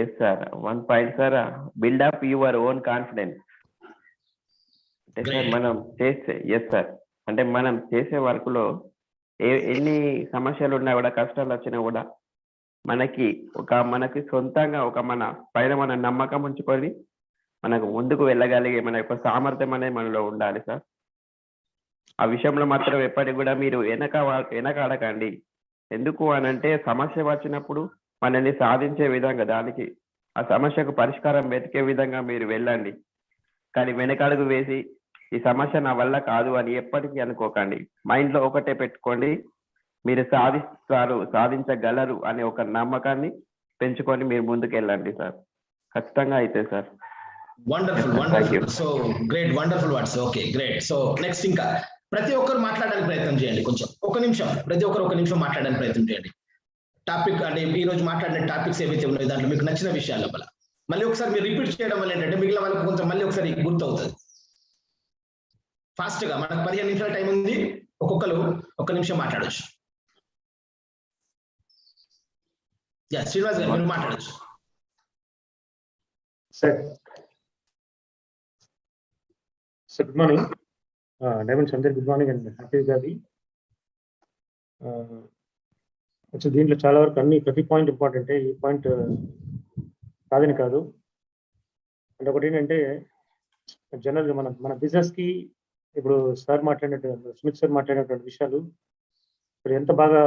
Yes sir, 1 point sir, build up your own confidence. అంటే సార్ మనం చేసే అంటే మనం చేసే వర్క్ లో ఎన్ని సమస్యలు ఉన్నా కూడా, కష్టాలు వచ్చినా కూడా మనకి సొంతంగా మన పైన మన నమ్మకం ఉంచుకొని మనకు ముందుకు వెళ్ళగలిగే మన యొక్క సామర్థ్యం అనేది మనలో ఉండాలి సార్. ఆ విషయంలో మాత్రం ఎప్పటికి కూడా మీరు వెనకాడకండి. ఎందుకు అనంటే సమస్య వచ్చినప్పుడు మనల్ని సాధించే విధంగా, దానికి ఆ సమస్యకు పరిష్కారం వెతికే విధంగా మీరు వెళ్ళండి. కానీ వెనకడుగు వేసి ఈ సమస్య నా వల్ల కాదు అని ఎప్పటికీ అనుకోకండి. మైండ్ లో ఒకటే పెట్టుకోండి, మీరు సాధించగలరు అనే ఒక నమ్మకాన్ని పెంచుకొని మీరు ముందుకు వెళ్ళండి సార్. ఖచ్చితంగా అయితే sir. Wonderful. So great, wonderful words. Okay, great. So next ఇంకా ప్రతి ఒక్కరు మాట్లాడడానికి ప్రయత్నం చేయండి. కొంచెం ఒక నిమిషం, ప్రతి ఒక్కరు 1 నిమిషం మాట్లాడడానికి ప్రయత్నం చేయండి. టాపిక్ అంటే ఈ రోజు మాట్లాడిన టాపిక్స్ ఏవైతే ఉన్నాయో దాంట్లో మీకు నచ్చిన విషయాల లోపల మళ్ళీ ఒకసారి మీరు రిపీట్ చేయడం వల్ల ఏంటంటే మిగిలిన వాళ్ళకి కొంచెం మళ్ళీ ఒకసారి గుర్తవుతుంది. ఫాస్ట్ గా మనకు 15 నిమిషాల టైం ఉంది, ఒక్కొక్కరు 1 నిమిషం మాట్లాడచ్చు. శ్రీనివాస్ గారు మీరు మాట్లాడచ్చు. Sir good morning, diamond Sanjay, good morning and happy Ugadi. వచ్చి దీంట్లో చాలా వరకు ప్రతి పాయింట్ ఇంపార్టెంటే, ఈ పాయింట్ కాదని కాదు. అంటే ఒకటి ఏంటంటే జనరల్గా మన బిజినెస్ కి ఇప్పుడు సార్ మాట్లాడినట్టు, స్మిత్ సార్ మాట్లాడినటువంటి విషయాలు ఇప్పుడు ఎంత బాగా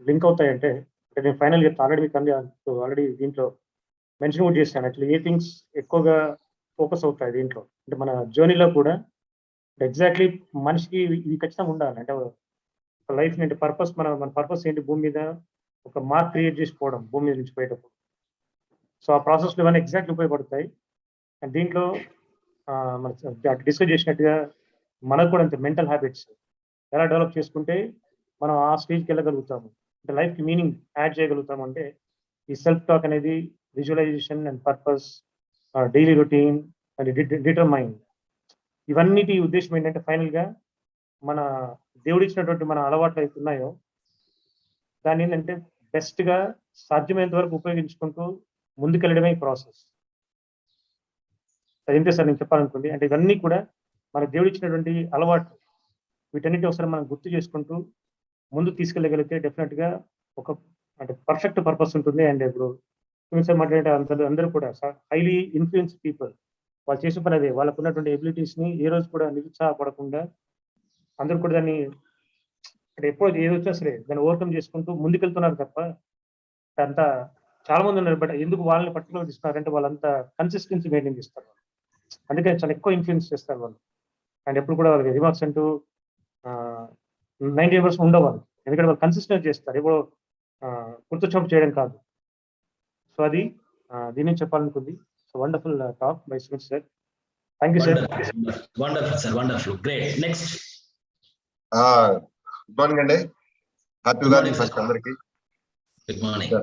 లింక్ అవుతాయంటే, అంటే నేను ఫైనల్ చెప్తాను. ఆల్రెడీ మీకు ఆల్రెడీ దీంట్లో మెన్షన్ కూడా చేశాను. యాక్చువల్లీ ఏ థింగ్స్ ఎక్కువగా ఫోకస్ అవుతాయి దీంట్లో అంటే మన జర్నీలో కూడా ఎగ్జాక్ట్లీ మనిషికి ఇవి ఖచ్చితంగా ఉండాలి. అంటే లైఫ్ అంటే పర్పస్ మన పర్పస్ ఏంటి భూమి మీద ఒక మార్క్ క్రియేట్ చేసుకోవడం భూమి మీద నుంచి పోయేటప్పుడు. సో ఆ ప్రాసెస్లో ఇవన్నీ ఎగ్జాక్ట్ ఉపయోగపడతాయి. అండ్ దీంట్లో మన డిస్కస్ చేసినట్టుగా మనకు కూడా అంతే మెంటల్ హ్యాబిట్స్ ఎలా డెవలప్ చేసుకుంటే మనం ఆ స్టేజ్కి వెళ్ళగలుగుతాము, అంటే లైఫ్కి మీనింగ్ యాడ్ చేయగలుగుతాము. అంటే ఈ సెల్ఫ్ టాక్ అనేది visualisation and purpose, daily routine and determine, ఇవన్నిటి ఉద్దేశం ఏంటంటే ఫైనల్గా మన దేవుడు ఇచ్చినటువంటి మన అలవాట్లు అయితే ఉన్నాయో దాన్ని ఏంటంటే బెస్ట్గా సాధ్యమైనంత వరకు ఉపయోగించుకుంటూ ముందుకెళ్ళడమే ఈ ప్రాసెస్. అదేంటే సార్ నేను చెప్పాలనుకుంది అంటే ఇవన్నీ కూడా మన దేవుడు ఇచ్చినటువంటి అలవాట్లు, వీటన్నిటి ఒకసారి మనం గుర్తు చేసుకుంటూ ముందు తీసుకెళ్ళగలిగితే డెఫినెట్గా ఒక అంటే పర్ఫెక్ట్ పర్పస్ ఉంటుంది. అండ్ ఇప్పుడు సార్ మాట్లాడే అందరూ కూడా హైలీ ఇన్ఫ్లుయెన్స్ పీపుల్, వాళ్ళు చేసే పని అదే, వాళ్ళకు ఉన్నటువంటి ఎబిలిటీస్ని ఏ రోజు కూడా నిరుత్సాహపడకుండా అందరూ కూడా దాన్ని అంటే ఎప్పుడో ఏది వచ్చినా సరే దాన్ని ఓవర్కమ్ చేసుకుంటూ ముందుకెళ్తున్నారు తప్ప అంతా చాలా మంది ఉన్నారు. బట్ ఎందుకు వాళ్ళని పర్టికులర్ ఇస్తున్నారు అంటే వాళ్ళంతా కన్సిస్టెన్సీ మెయింటైన్ చేస్తారు. అందుకని చాలా ఎక్కువ ఇన్ఫ్లుయెన్స్ చేస్తారు వాళ్ళు. అండ్ ఎప్పుడు కూడా వాళ్ళకి రిమార్క్స్ అంటూ 90% ఉండవు వాళ్ళు, ఎందుకంటే వాళ్ళు కన్సిస్టెంట్ చేస్తారు, ఎప్పుడో గుర్తొచ్చినప్పుడు చేయడం కాదు. సో అది దీని నుంచి చెప్పాలనుకుంది. So wonderful talk by Sumit sir. Thank you sir. Wonderful sir, wonderful, great. Next. Good morning అండి, హ్యాపీ ఉగాది ఫస్ట్ అందరికి. గుడ్ మార్నింగ్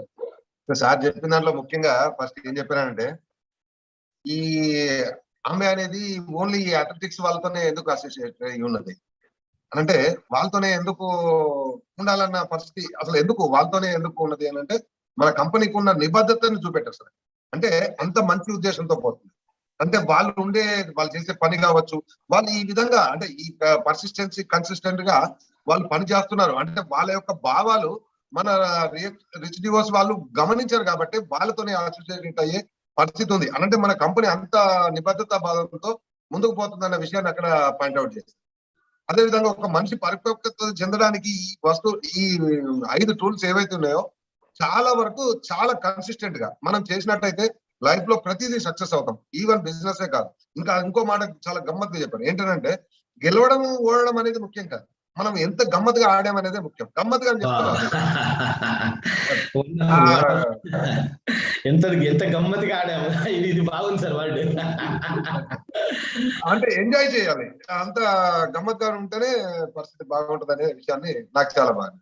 సార్ చెప్పిన దాంట్లో ముఖ్యంగా ఫస్ట్ ఏం చెప్పానంటే ఈ ఆమె అనేది ఓన్లీ అథ్లెటిక్స్ వాళ్ళతోనే ఎందుకు అసోసియేట్ అయి ఉన్నది అంటే వాళ్ళతోనే ఎందుకు ఉండాలన్న పరిస్థితి, అసలు ఎందుకు వాళ్ళతోనే ఎందుకు ఉన్నది అని అంటే మన కంపెనీకి ఉన్న నిబద్ధతను చూపెట్టారు సార్. అంటే అంత మంచి ఉద్దేశంతో పోతుంది. అంటే వాళ్ళు చేసే పని కావచ్చు, వాళ్ళు ఈ విధంగా అంటే ఈ పర్సిస్టెన్సీ కన్సిస్టెంట్ గా వాళ్ళు పని చేస్తున్నారు అంటే వాళ్ళ యొక్క భావాలు మన రిచ్ డివోర్స్ వాళ్ళు గమనించారు కాబట్టి వాళ్ళతోనే అసోసియేట్ అయ్యే పరిస్థితి ఉంది. అంటే మన కంపెనీ అంత నిబద్ధత భావంతో ముందుకు పోతుందన్న విషయాన్ని అక్కడ పాయింట్అవుట్ చేస్తారు. అదేవిధంగా ఒక మనిషి పరిపక్వత చెందడానికి ఈ 5 టూల్స్ ఏవైతే ఉన్నాయో చాలా వరకు చాలా కన్సిస్టెంట్ గా మనం చేసినట్టయితే లైఫ్ లో ప్రతిదీ సక్సెస్ అవుతాం. ఈవెన్ బిజినెస్ కాదు. ఇంకో మాట చాలా గమ్మత్తుగా చెప్పారు ఏంటంటే గెలవడం ఓడడం అనేది ముఖ్యం కాదు, మనం ఎంత గమ్మత్తుగా ఆడామనేదే ముఖ్యం. గమ్మత్తుగా ఎంత గమ్మత్తుగా ఆడాము, ఇది బాగుంది సార్ వర్డ్. అంటే ఎంజాయ్ చేయాలి, అంత గమ్మత్తుగా ఉంటేనే పరిస్థితి బాగుంటుంది అనే విషయాన్ని నాకు చాలా బాగా.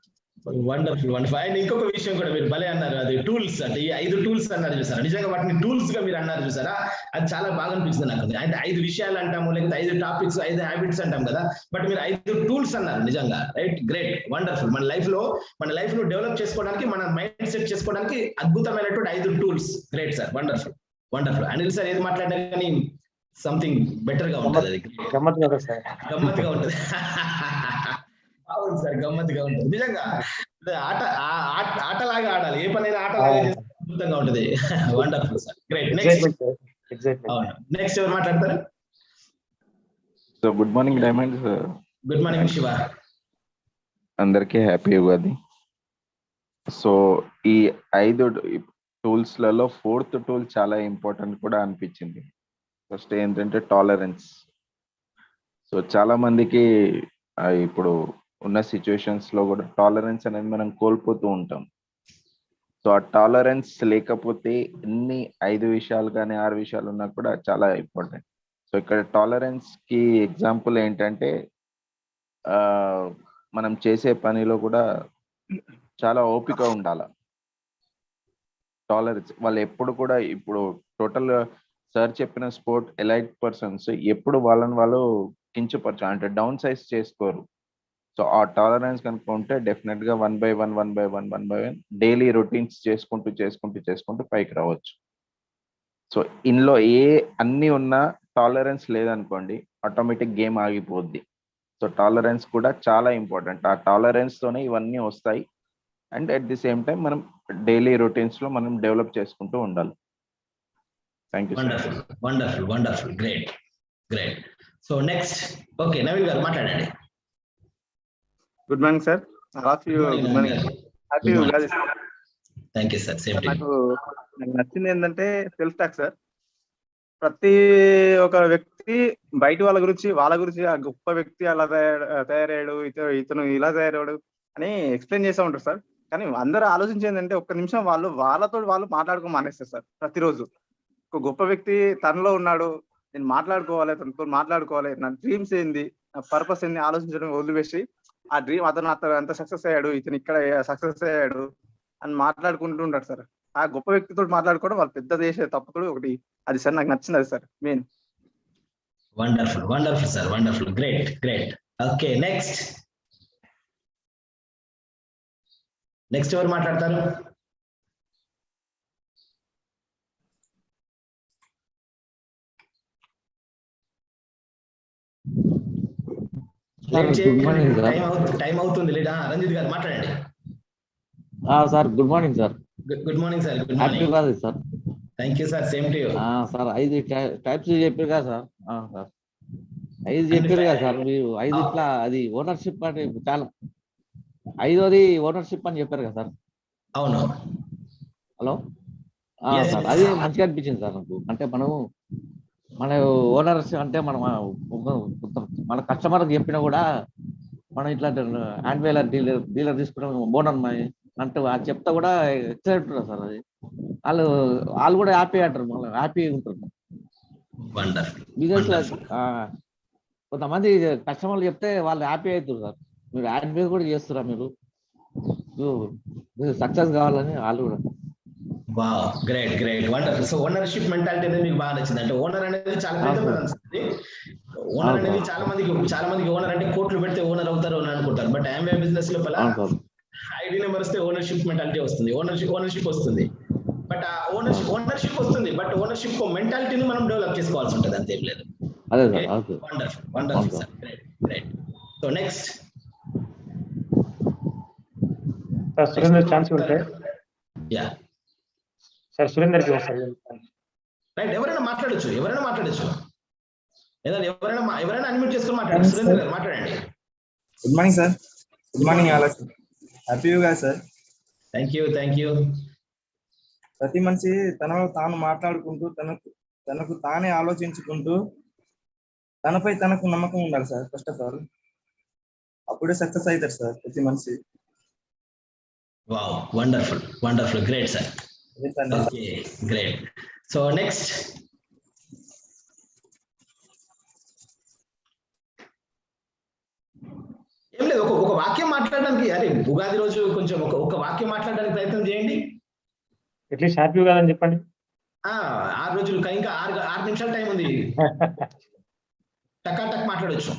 Wonderful wonderful. అండ్ ఇంకొక విషయం కూడా మీరు భలే అన్నారు, అది టూల్స్ అంటే ఈ 5 టూల్స్ అన్నారు చూసారా, నిజంగా వాటిని టూల్స్ గా మీరు అన్నారు చూసారా, అది చాలా బాగా అనిపిస్తుంది నాకు. అంటే 5 విషయాలు అంటాము, లేకపోతే 5 టాపిక్స్, 5 హ్యాబిట్స్ అంటాం కదా, బట్ మీరు 5 టూల్స్ అన్నారు నిజంగా. Right, great, wonderful. మన లైఫ్ లో డెవలప్ చేసుకోవడానికి, మన మైండ్ సెట్ చేసుకోవడానికి అద్భుతమైనటువంటి 5 tools. Great sir, wonderful wonderful. Anil sir ఏది మాట్లాడినా కానీ సంథింగ్ బెటర్ గా ఉంటుంది, అది గమ్మత్తుగా ఉంటుంది. అవును సార్, గమ్మత్తుగా ఉంటుంది నిజంగా. ఆటలాగా ఆడాలి, ఏ పనైనా ఆటలాగా చేస్తే అద్భుతంగా ఉంటుంది. Wonderful sir, great. నెక్స్ట్ ఎవరు మాట్లాడతారు? So good morning diamond sir. Good morning Shiva. అందరికీ హ్యాపీ ఉగాది. సో ఈ 5 టూల్స్ లలో 4th టూల్ చాలా ఇంపార్టెంట్ కూడా అనిపించింది. ఫస్ట్ ఏంటంటే టాలరెన్స్. సో చాలా మందికి ఇప్పుడు ఉన్న సిచ్యువేషన్స్ లో కూడా టాలరెన్స్ అనేది మనం కోల్పోతూ ఉంటాం. సో ఆ టాలరెన్స్ లేకపోతే ఎన్ని 5 విషయాలు కానీ 6 విషయాలు ఉన్నా కూడా చాలా ఇంపార్టెంట్. సో ఇక్కడ టాలరెన్స్ కి ఎగ్జాంపుల్ ఏంటంటే మనం చేసే పనిలో కూడా చాలా ఓపిక ఉండాలి. టాలరెన్స్ వాళ్ళు ఎప్పుడు కూడా ఇప్పుడు టోటల్ సార్ చెప్పిన స్పోర్ట్ ఎలైట్ పర్సన్స్ ఎప్పుడు వాళ్ళని వాళ్ళు కించపరచు అంటే డౌన్ సైజ్ చేసుకోరు. సో ఆ టాలరెన్స్ కనుక ఉంటే డెఫినెట్ గా 1 by 1 డైలీ రొటీన్స్ చేసుకుంటూ పైకి రావచ్చు. సో ఇందులో అన్ని ఉన్నా టాలరెన్స్ లేదనుకోండి, ఆటోమేటిక్ గేమ్ ఆగిపోద్ది. సో టాలరెన్స్ కూడా చాలా ఇంపార్టెంట్. ఆ టాలరెన్స్ తోనే ఇవన్నీ వస్తాయి. And at the same time మనం డైలీ రొటీన్స్ లో మనం డెవలప్ చేసుకుంటూ ఉండాలి. Thank you. Wonderful, great. So next, okay, Naveen గారు మాట్లాడండి. Good morning sir. Good morning. Happy Ugadi sir. Thank you sir. Same to you. నాకు నచ్చింది ఏంటంటే సెల్ఫ్ టాక్ సార్. ప్రతి ఒక్క వ్యక్తి బయట వాళ్ళ గురించి ఆ గొప్ప వ్యక్తి అలా తయారయ్యాడు, ఇతను ఇలా తయారయ్యాడు అని ఎక్స్ప్లెయిన్ చేస్తూ ఉంటారు సార్. కానీ అందరూ ఆలోచించేది ఒక్క నిమిషం వాళ్ళతో వాళ్ళు మాట్లాడుకో మానేస్తారు సార్. ప్రతిరోజు ఒక గొప్ప వ్యక్తి తనలో ఉన్నాడు, నేను మాట్లాడుకోవాలి, తనతో మాట్లాడుకోవాలి, నా డ్రీమ్స్ ఏంది, నా పర్పస్ ఏంది ఆలోచించడం వదిలివేసి ఆ డ్రీమ్ అతను అంత సక్సెస్ అయ్యాడు, ఇతను ఇక్కడ సక్సెస్ అయ్యాడు అని మాట్లాడుకుంటూ ఉంటారు సార్. ఆ గొప్ప వ్యక్తితో మాట్లాడుకోవడం వాళ్ళు పెద్ద చేసే తప్పుతో ఒకటి అది సార్. నాకు నచ్చింది అది sir main. Wonderful wonderful sir, wonderful, great great. Okay, next ఎవరు మాట్లాడతారు? టైం అవుతుంది లేదా? రంజిత్ గారు మాట్లాడండి. Sir good morning sir. Good morning sir. Good happy morning. Ugadi sir. Thank you sir. Same to you. Sir 5 types చెప్పారు కదా సార్. సార్ 5 చెప్పారు కదా సార్ మీరు. 5 ఇట్లా అది ఓనర్షిప్ అంటే చాలా 5వది ఓనర్షిప్ అని చెప్పారు కదా సార్. అవును. హలో సార్, అది మంచిగా అనిపించింది సార్ నాకు. అంటే మన ఓనర్స్ అంటే మన కస్టమర్ చెప్పినా కూడా మనం ఇట్లా హ్యాండ్ వేలర్ డీలర్ తీసుకున్నాం ఓనర్ అంటే చెప్తా కూడా ఎక్సైట్ ఉంటారు సార్. అది వాళ్ళు కూడా హ్యాపీ అంటారు, మళ్ళీ హ్యాపీ ఉంటారు బిజినెస్ లో. కొంతమంది కస్టమర్లు చెప్తే వాళ్ళు హ్యాపీ అవుతారు సార్. మీరు హ్యాండ్ వేల్ కూడా చేస్తారా మీరు సక్సెస్ కావాలని వాళ్ళు కూడా. Wow, great great, wonderful. So ownership mentality అనేది మీకు బాగా నచ్చింది. అంటే ఓనర్ అనేది చాలా పెద్ద. ఓనర్ అనేది చాలా మందికి ఓనర్ అంటే కోట్లు పెడితే ఓనర్ అవుతారు అని అనుకుంటారు. బట్ ఆమ్వే బిజినెస్ లోపల ఐడి నెంబర్ వస్తే ఓనర్షిప్ మెంటాలిటీ వస్తుంది, ఓనర్షిప్ వస్తుంది. బట్ ఆ ఓనర్షిప్ వస్తుంది, బట్ ఓనర్షిప్ మెంటాలిటీని మనం డెవలప్ చేసుకోవాల్సి ఉంటుంది, అంతేం లేదు. Wonderful wonderful sir, great great. So next Surender chance ఉంటే. యా సార్ సురేందర్కి వస్తారు. రైట్, ఎవరైనా మాట్లాడొచ్చు. ఎవరైనా అన్మ్యూట్ చేసుకొని మాట్లాడండి. సురేందర్ గారు మాట్లాడండి. Good morning sir. Good morning all. Happy యుగా sir. Thank you. ప్రతి మనిషి తనలో తాను మాట్లాడుకుంటూ తనకు తానే ఆలోచించుకుంటూ తనపై తనకు నమ్మకం ఉండాలి సార్. ఫస్ట్ ఆఫ్ ఆల్ అప్పుడే సక్సెస్ అవుతారు సార్ ప్రతి మనిషి. Wow, wonderful, great sir. Okay, great. So next ఏం లేదు, ఒక వాక్యం మాట్లాడడానికి. అరే ఉగాది రోజు కొంచెం ఒక వాక్యం మాట్లాడడానికి ప్రయత్నం చేయండి. అట్లీస్ట్ హ్యాపీ ఉగాది అని చెప్పండి. 6 రోజులు ఇంకా 6 నిమిషాల టైం ఉంది. టక్ మాట్లాడొచ్చు.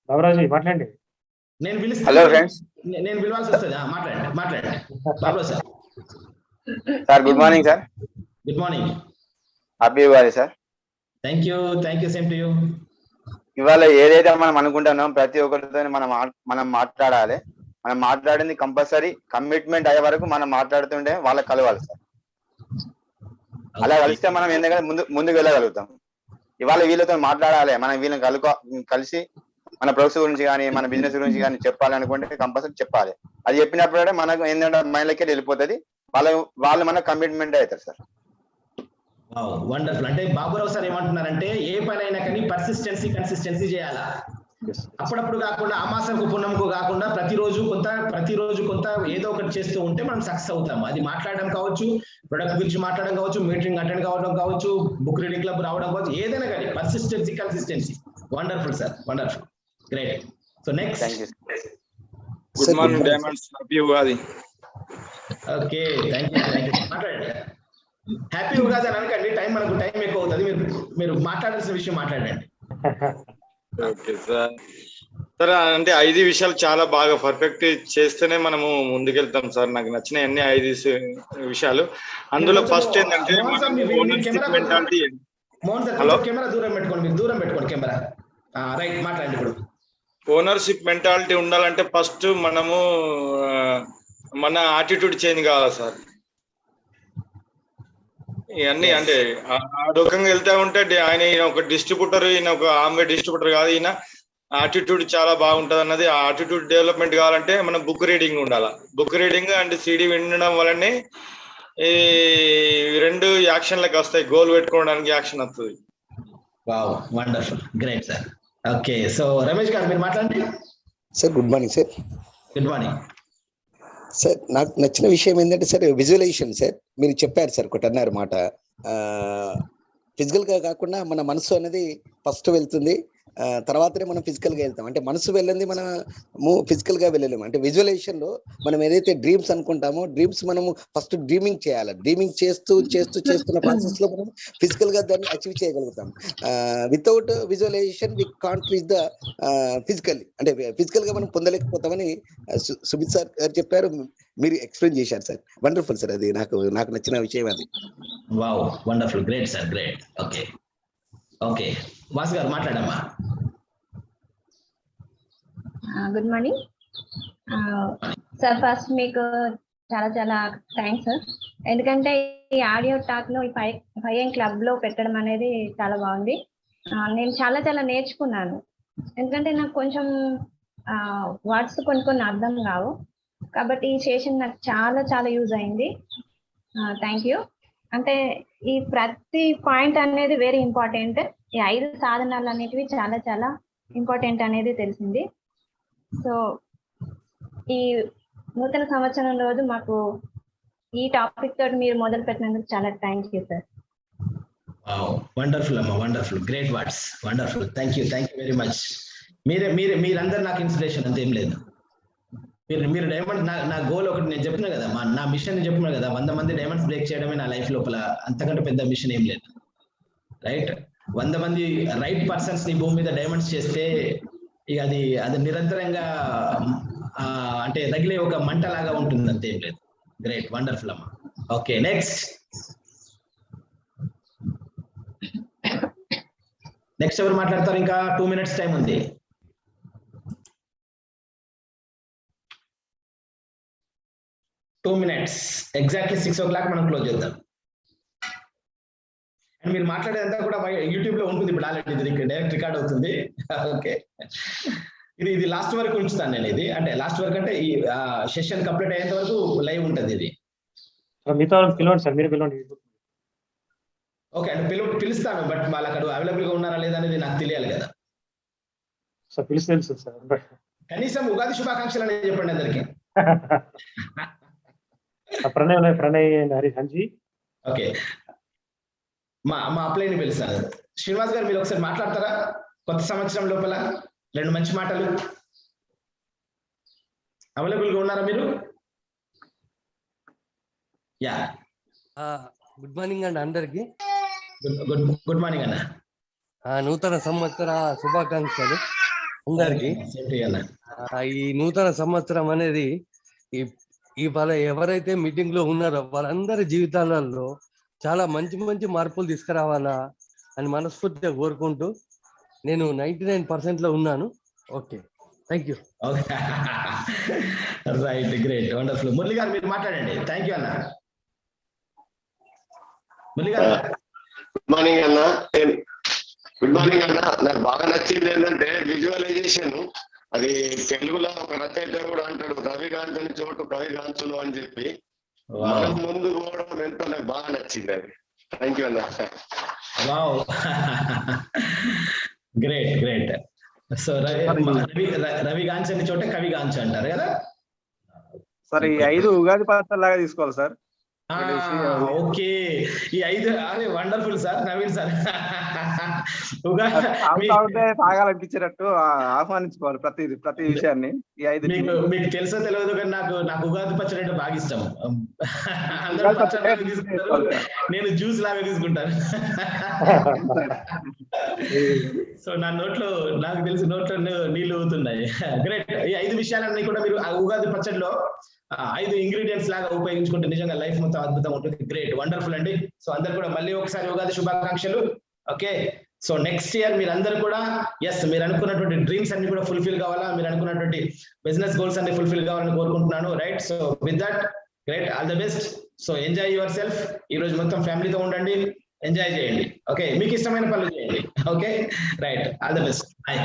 బాబురాజు మాట్లాడండి. నేను పిలుస్తాను. Hello friends. నేను పిలవాల్సి వస్తుంది. మాట్లాడండి Babu sir. Sir good morning sir. Good morning. Happy Ugadi sir. Thank you. Same to you. ఇవాళ ఏదైతే మనం అనుకుంటున్నాం ప్రతి ఒక్కరితో మనం మాట్లాడాలి. మనం మాట్లాడింది కంపల్సరీ కమిట్మెంట్ అయ్యే వరకు మనం మాట్లాడుతుంటే వాళ్ళకి కలవాలి సార్. అలా కలిస్తే మనం ఎందుకంటే ముందుకు వెళ్ళగలుగుతాం. ఇవాళ వీళ్ళతో మాట్లాడాలి, మనం వీళ్ళని కలిసి మన ప్రొడక్ట్స్ గురించి కానీ మన బిజినెస్ గురించి కానీ చెప్పాలనుకుంటే కంపల్సరీ చెప్పాలి. అది చెప్పినప్పుడే మనకు ఏంటంటే మైండ్లోకి వెళ్ళిపోతుంది. వాళ్ళు మనకు కమిట్మెంట్ అవుతారు సార్. వండర్ఫుల్. అంటే బాబురావు సార్ ఏమంటున్నారంటే ఏ పనైనా కానీ కన్సిస్టెన్సీ చేయాలా. అప్పుడప్పుడు కాకుండా అమాసంకు పుణ్యంకు కాకుండా ప్రతిరోజు కొంత ఏదో ఒకటి చేస్తూ ఉంటే మనం సక్సెస్ అవుతాము. అది మాట్లాడడం కావచ్చు, ప్రొడక్ట్ గురించి మాట్లాడడం కావచ్చు, మీటింగ్ అటెండ్ కావడం కావచ్చు, బుక్ రీడింగ్ క్లబ్ రావడం కావచ్చు, ఏదైనా కానీ consistency. Wonderful sir, wonderful, great. So next. Good morning diamonds. Happy Ugadi. Okay, thank you. మాట్లాడండి. హ్యాపీ ఉగాది అని అనకండి, మనకు టైం ఎక్కువ అవుతుంది. మీరు మాట్లాడాల్సిన విషయం మాట్లాడండి. Okay sir. సార్ అంటే 5 విషయాలు చాలా బాగా పర్ఫెక్ట్ చేస్తేనే మనము ముందుకెళ్తాం సార్. నాకు నచ్చిన అన్ని 5 విషయాలు. అందులో ఫస్ట్ ఏంటంటే కెమెరా దూరం పెట్టుకోండి కెమెరా. రైట్, మాట్లాడండి. ఇప్పుడు ఓనర్షిప్ మెంటాలిటీ ఉండాలంటే ఫస్ట్ మనము మన యాటిట్యూడ్ చేంజ్ కావాలి సార్. ఇవన్నీ అంటే ఆ రకంగా వెళ్తా ఉంటే ఈయన ఒక డిస్ట్రిబ్యూటర్, ఈయన ఒక ఆమె డిస్ట్రిబ్యూటర్ కాదు, ఈయన యాటిట్యూడ్ చాలా బాగుంటది అన్నది. ఆ యాటిట్యూడ్ డెవలప్మెంట్ కావాలంటే మనం బుక్ రీడింగ్ ఉండాలి. బుక్ రీడింగ్ అండ్ సిడి వినడం వల్లనే ఈ 2 యాక్షన్లకు వస్తాయి. గోల్ పెట్టుకోవడానికి యాక్షన్ వస్తుంది. Wow, wonderful, great sir. Okay, so Ramesh గారు మీరు మాట్లాడండి. Sir good morning sir. Good morning sir. నాకు నచ్చిన విషయం ఏంటంటే సార్ విజువలైజేషన్ సార్. మీరు చెప్పారు సార్, ఒకటి అన్నారు మాట, ఫిజికల్గా కాకుండా మన మనసు అనేది ఫస్ట్ వెళ్తుంది, తర్వాతనే మనం ఫిజికల్గా వెళ్తాం. అంటే మనసు వెళ్ళింది మనము ఫిజికల్గా వెళ్ళలేము. అంటే విజువలైజేషన్లో మనం ఏదైతే డ్రీమ్స్ అనుకుంటామో డ్రీమ్స్ మనము ఫస్ట్ డ్రీమింగ్ చేయాలి. డ్రీమింగ్ చేస్తున్న ప్రాసెస్లో మనం ఫిజికల్గా దాన్ని అచీవ్ చేయగలుగుతాం. Without visualisation we can't reach the physical. అంటే ఫిజికల్గా మనం పొందలేకపోతామని సుమిత్ సార్ గారు చెప్పారు, మీరు ఎక్స్ప్లెయిన్ చేశారు సార్. వండర్ఫుల్ సార్, అది నాకు నచ్చిన విషయం అది. Wow, wonderful, great sir, great. Okay okay, Vasu గారు మాట్లాడమ్మా. Good morning sir. ఫస్ట్ మీకు చాలా చాలా థ్యాంక్స్ సార్. ఎందుకంటే ఈ ఆడియో టాక్ ను ఈ 5AM క్లబ్ లో పెట్టడం అనేది చాలా బాగుంది. నేను చాలా చాలా నేర్చుకున్నాను. ఎందుకంటే నాకు కొంచెం వర్డ్స్ కొన్ని అర్థం కావు, కాబట్టి ఈ సెషన్ నాకు చాలా చాలా యూజ్ అయింది. Thank you. అంటే ఈ ప్రతి పాయింట్ అనేది వెరీ ఇంపార్టెంట్. ఈ 5 సాధనాలు అనేటివి చాలా చాలా ఇంపార్టెంట్ అనేది తెలిసింది. సో ఈ నూతన సంవత్సరం రోజు మాకు ఈ టాపిక్ తోటి మీరు మొదలు పెట్టినందుకు చాలా థ్యాంక్ యూ సార్. వండర్ఫుల్ అమ్మా, wonderful, great words, wonderful. Thank you very much. మీరందరూ నాకు ఇన్స్పిరేషన్ అంతేం లేదు. మీరు డైమండ్, నా గోల్ ఒకటి నేను చెప్పినా కదా, నా మిషన్ చెప్పినా కదా, 100 మంది డైమండ్స్ బ్రేక్ చేయడమే నా లైఫ్ లోపల. అంతకంటే పెద్ద మిషన్ ఏం లేదు. రైట్, 100 మంది రైట్ పర్సన్స్ ని భూమి మీద డైమండ్స్ చేస్తే ఇక అది నిరంతరంగా అంటే తగిలే ఒక మంట లాగా ఉంటుంది, అంతేం లేదు. గ్రేట్, వండర్ఫుల్ అమ్మా. ఓకే, నెక్స్ట్ ఎవరు మాట్లాడతారు? ఇంకా 2 minutes టైం ఉంది. ఎగ్జాక్ట్లీ 6 o'clock మనం క్లోజ్ చేద్దాం. అండ్ మీరు మాట్లాడేదంతా కూడా యూట్యూబ్ లో ఉంటుంది ఇప్పుడు, ఆల్రెడీ ఇది డైరెక్ట్ రికార్డ్ అవుతుంది. ఓకే, ఇది లాస్ట్ వరకు ఉంచుతాను నేను. ఇది అంటే లాస్ట్ వరకు అంటే ఈ సెషన్ కంప్లీట్ అయ్యేంత వరకు లైవ్ ఉంటుంది ఇది. మిగతా పిలవండి సార్, మీరు పిలవండి. ఓకే, అంటే పిలుస్తాను, బట్ వాళ్ళు అక్కడ అవైలబుల్ గా ఉన్నారా లేదా అనేది నాకు తెలియాలి కదా సార్. తెలుసు సార్. కనీసం ఉగాది శుభాకాంక్షలు అనేది చెప్పండి అందరికి. ప్రణయ్ హంజీ. ఓకే, మా అప్లైని పిలుస్తాను. శ్రీనివాస్ గారు, మీరు ఒకసారి మాట్లాడతారా? కొత్త సంవత్సరం లోపల 2 మంచి మాటలు. అవైలబుల్ గా ఉన్నారా మీరు? యా, గుడ్ మార్నింగ్ అండి అందరికి. గుడ్ మార్నింగ్ అన్న. నూతన సంవత్సర శుభాకాంక్షలు అందరికి. ఈ నూతన సంవత్సరం అనేది ఇవాళ ఎవరైతే మీటింగ్ లో ఉన్నారో వాళ్ళందరి జీవితాలలో చాలా మంచి మంచి మార్పులు తీసుకురావాలా అని మనస్ఫూర్తిగా కోరుకుంటూ నేను 99% లో ఉన్నాను. Okay, thank you. Right, great, wonderful. Murali గారు మీరు మాట్లాడండి. థ్యాంక్ యూ అన్న. మురళి గారు. గుడ్ మార్నింగ్ అన్న. గుడ్ మార్నింగ్ అన్న. నాకు బాగా నచ్చింది ఏంటంటే విజువలైజేషన్. అది తెలుగులో ఒక రచయిత కూడా అంటాడు, కవిగాంచని చోటు కవిగాంచులు అని చెప్పి. మనం ముందు పోవడం ఎంతో నాకు బాగా నచ్చింది అది. థ్యాంక్ యూ అన్న. Wow, great. సో రవి గాంచని చోట కవి గాంచ అంటారు కదా సార్. ఈ 5 ఉగాది పచ్చడి లాగా తీసుకోవాలి సార్. ఓకే, ఈ 5 అదే వండర్ఫుల్ సార్. నవీన్ సార్, తాగాలనిపించేటట్టు ఆహ్వానించుకోవాలి ప్రతి విషయాన్ని. ఈ 5 మీకు తెలుసో తెలియదు కానీ నాకు ఉగాది పచ్చడి అంటే బాగా ఇష్టం. నేను జ్యూస్ లాగా తీసుకుంటాను. సో నా నోట్లో నాకు తెలిసి నోట్లో నీళ్లు ఊతున్నాయి. గ్రేట్. ఈ 5 విషయాలన్నీ కూడా మీరు ఉగాది పచ్చడిలో 5 ఇంగ్రీడియంట్స్ లాగా ఉపయోగించుకుంటే నిజంగా లైఫ్ మొత్తం అద్భుతంగా ఉంటుంది. గ్రేట్, వండర్ఫుల్ అండి. సో అందరు కూడా మళ్ళీ ఒకసారి ఉగాది శుభాకాంక్షలు. ఓకే, సో నెక్స్ట్ ఇయర్ మీరు అందరు కూడా మీరు అనుకున్నటువంటి డ్రీమ్స్ అన్ని కూడా ఫుల్ఫిల్ కావాలా, మీరు అనుకున్నటువంటి బిజినెస్ గోల్స్ అన్ని ఫుల్ఫిల్ కావాలని కోరుకుంటున్నాను. Right, so with that great, all the best. So enjoy your self. ఈ రోజు మొత్తం ఫ్యామిలీతో ఉండండి, ఎంజాయ్ చేయండి. ఓకే, మీకు ఇష్టమైన పనులు చేయండి. Okay, right, all the best. Bye.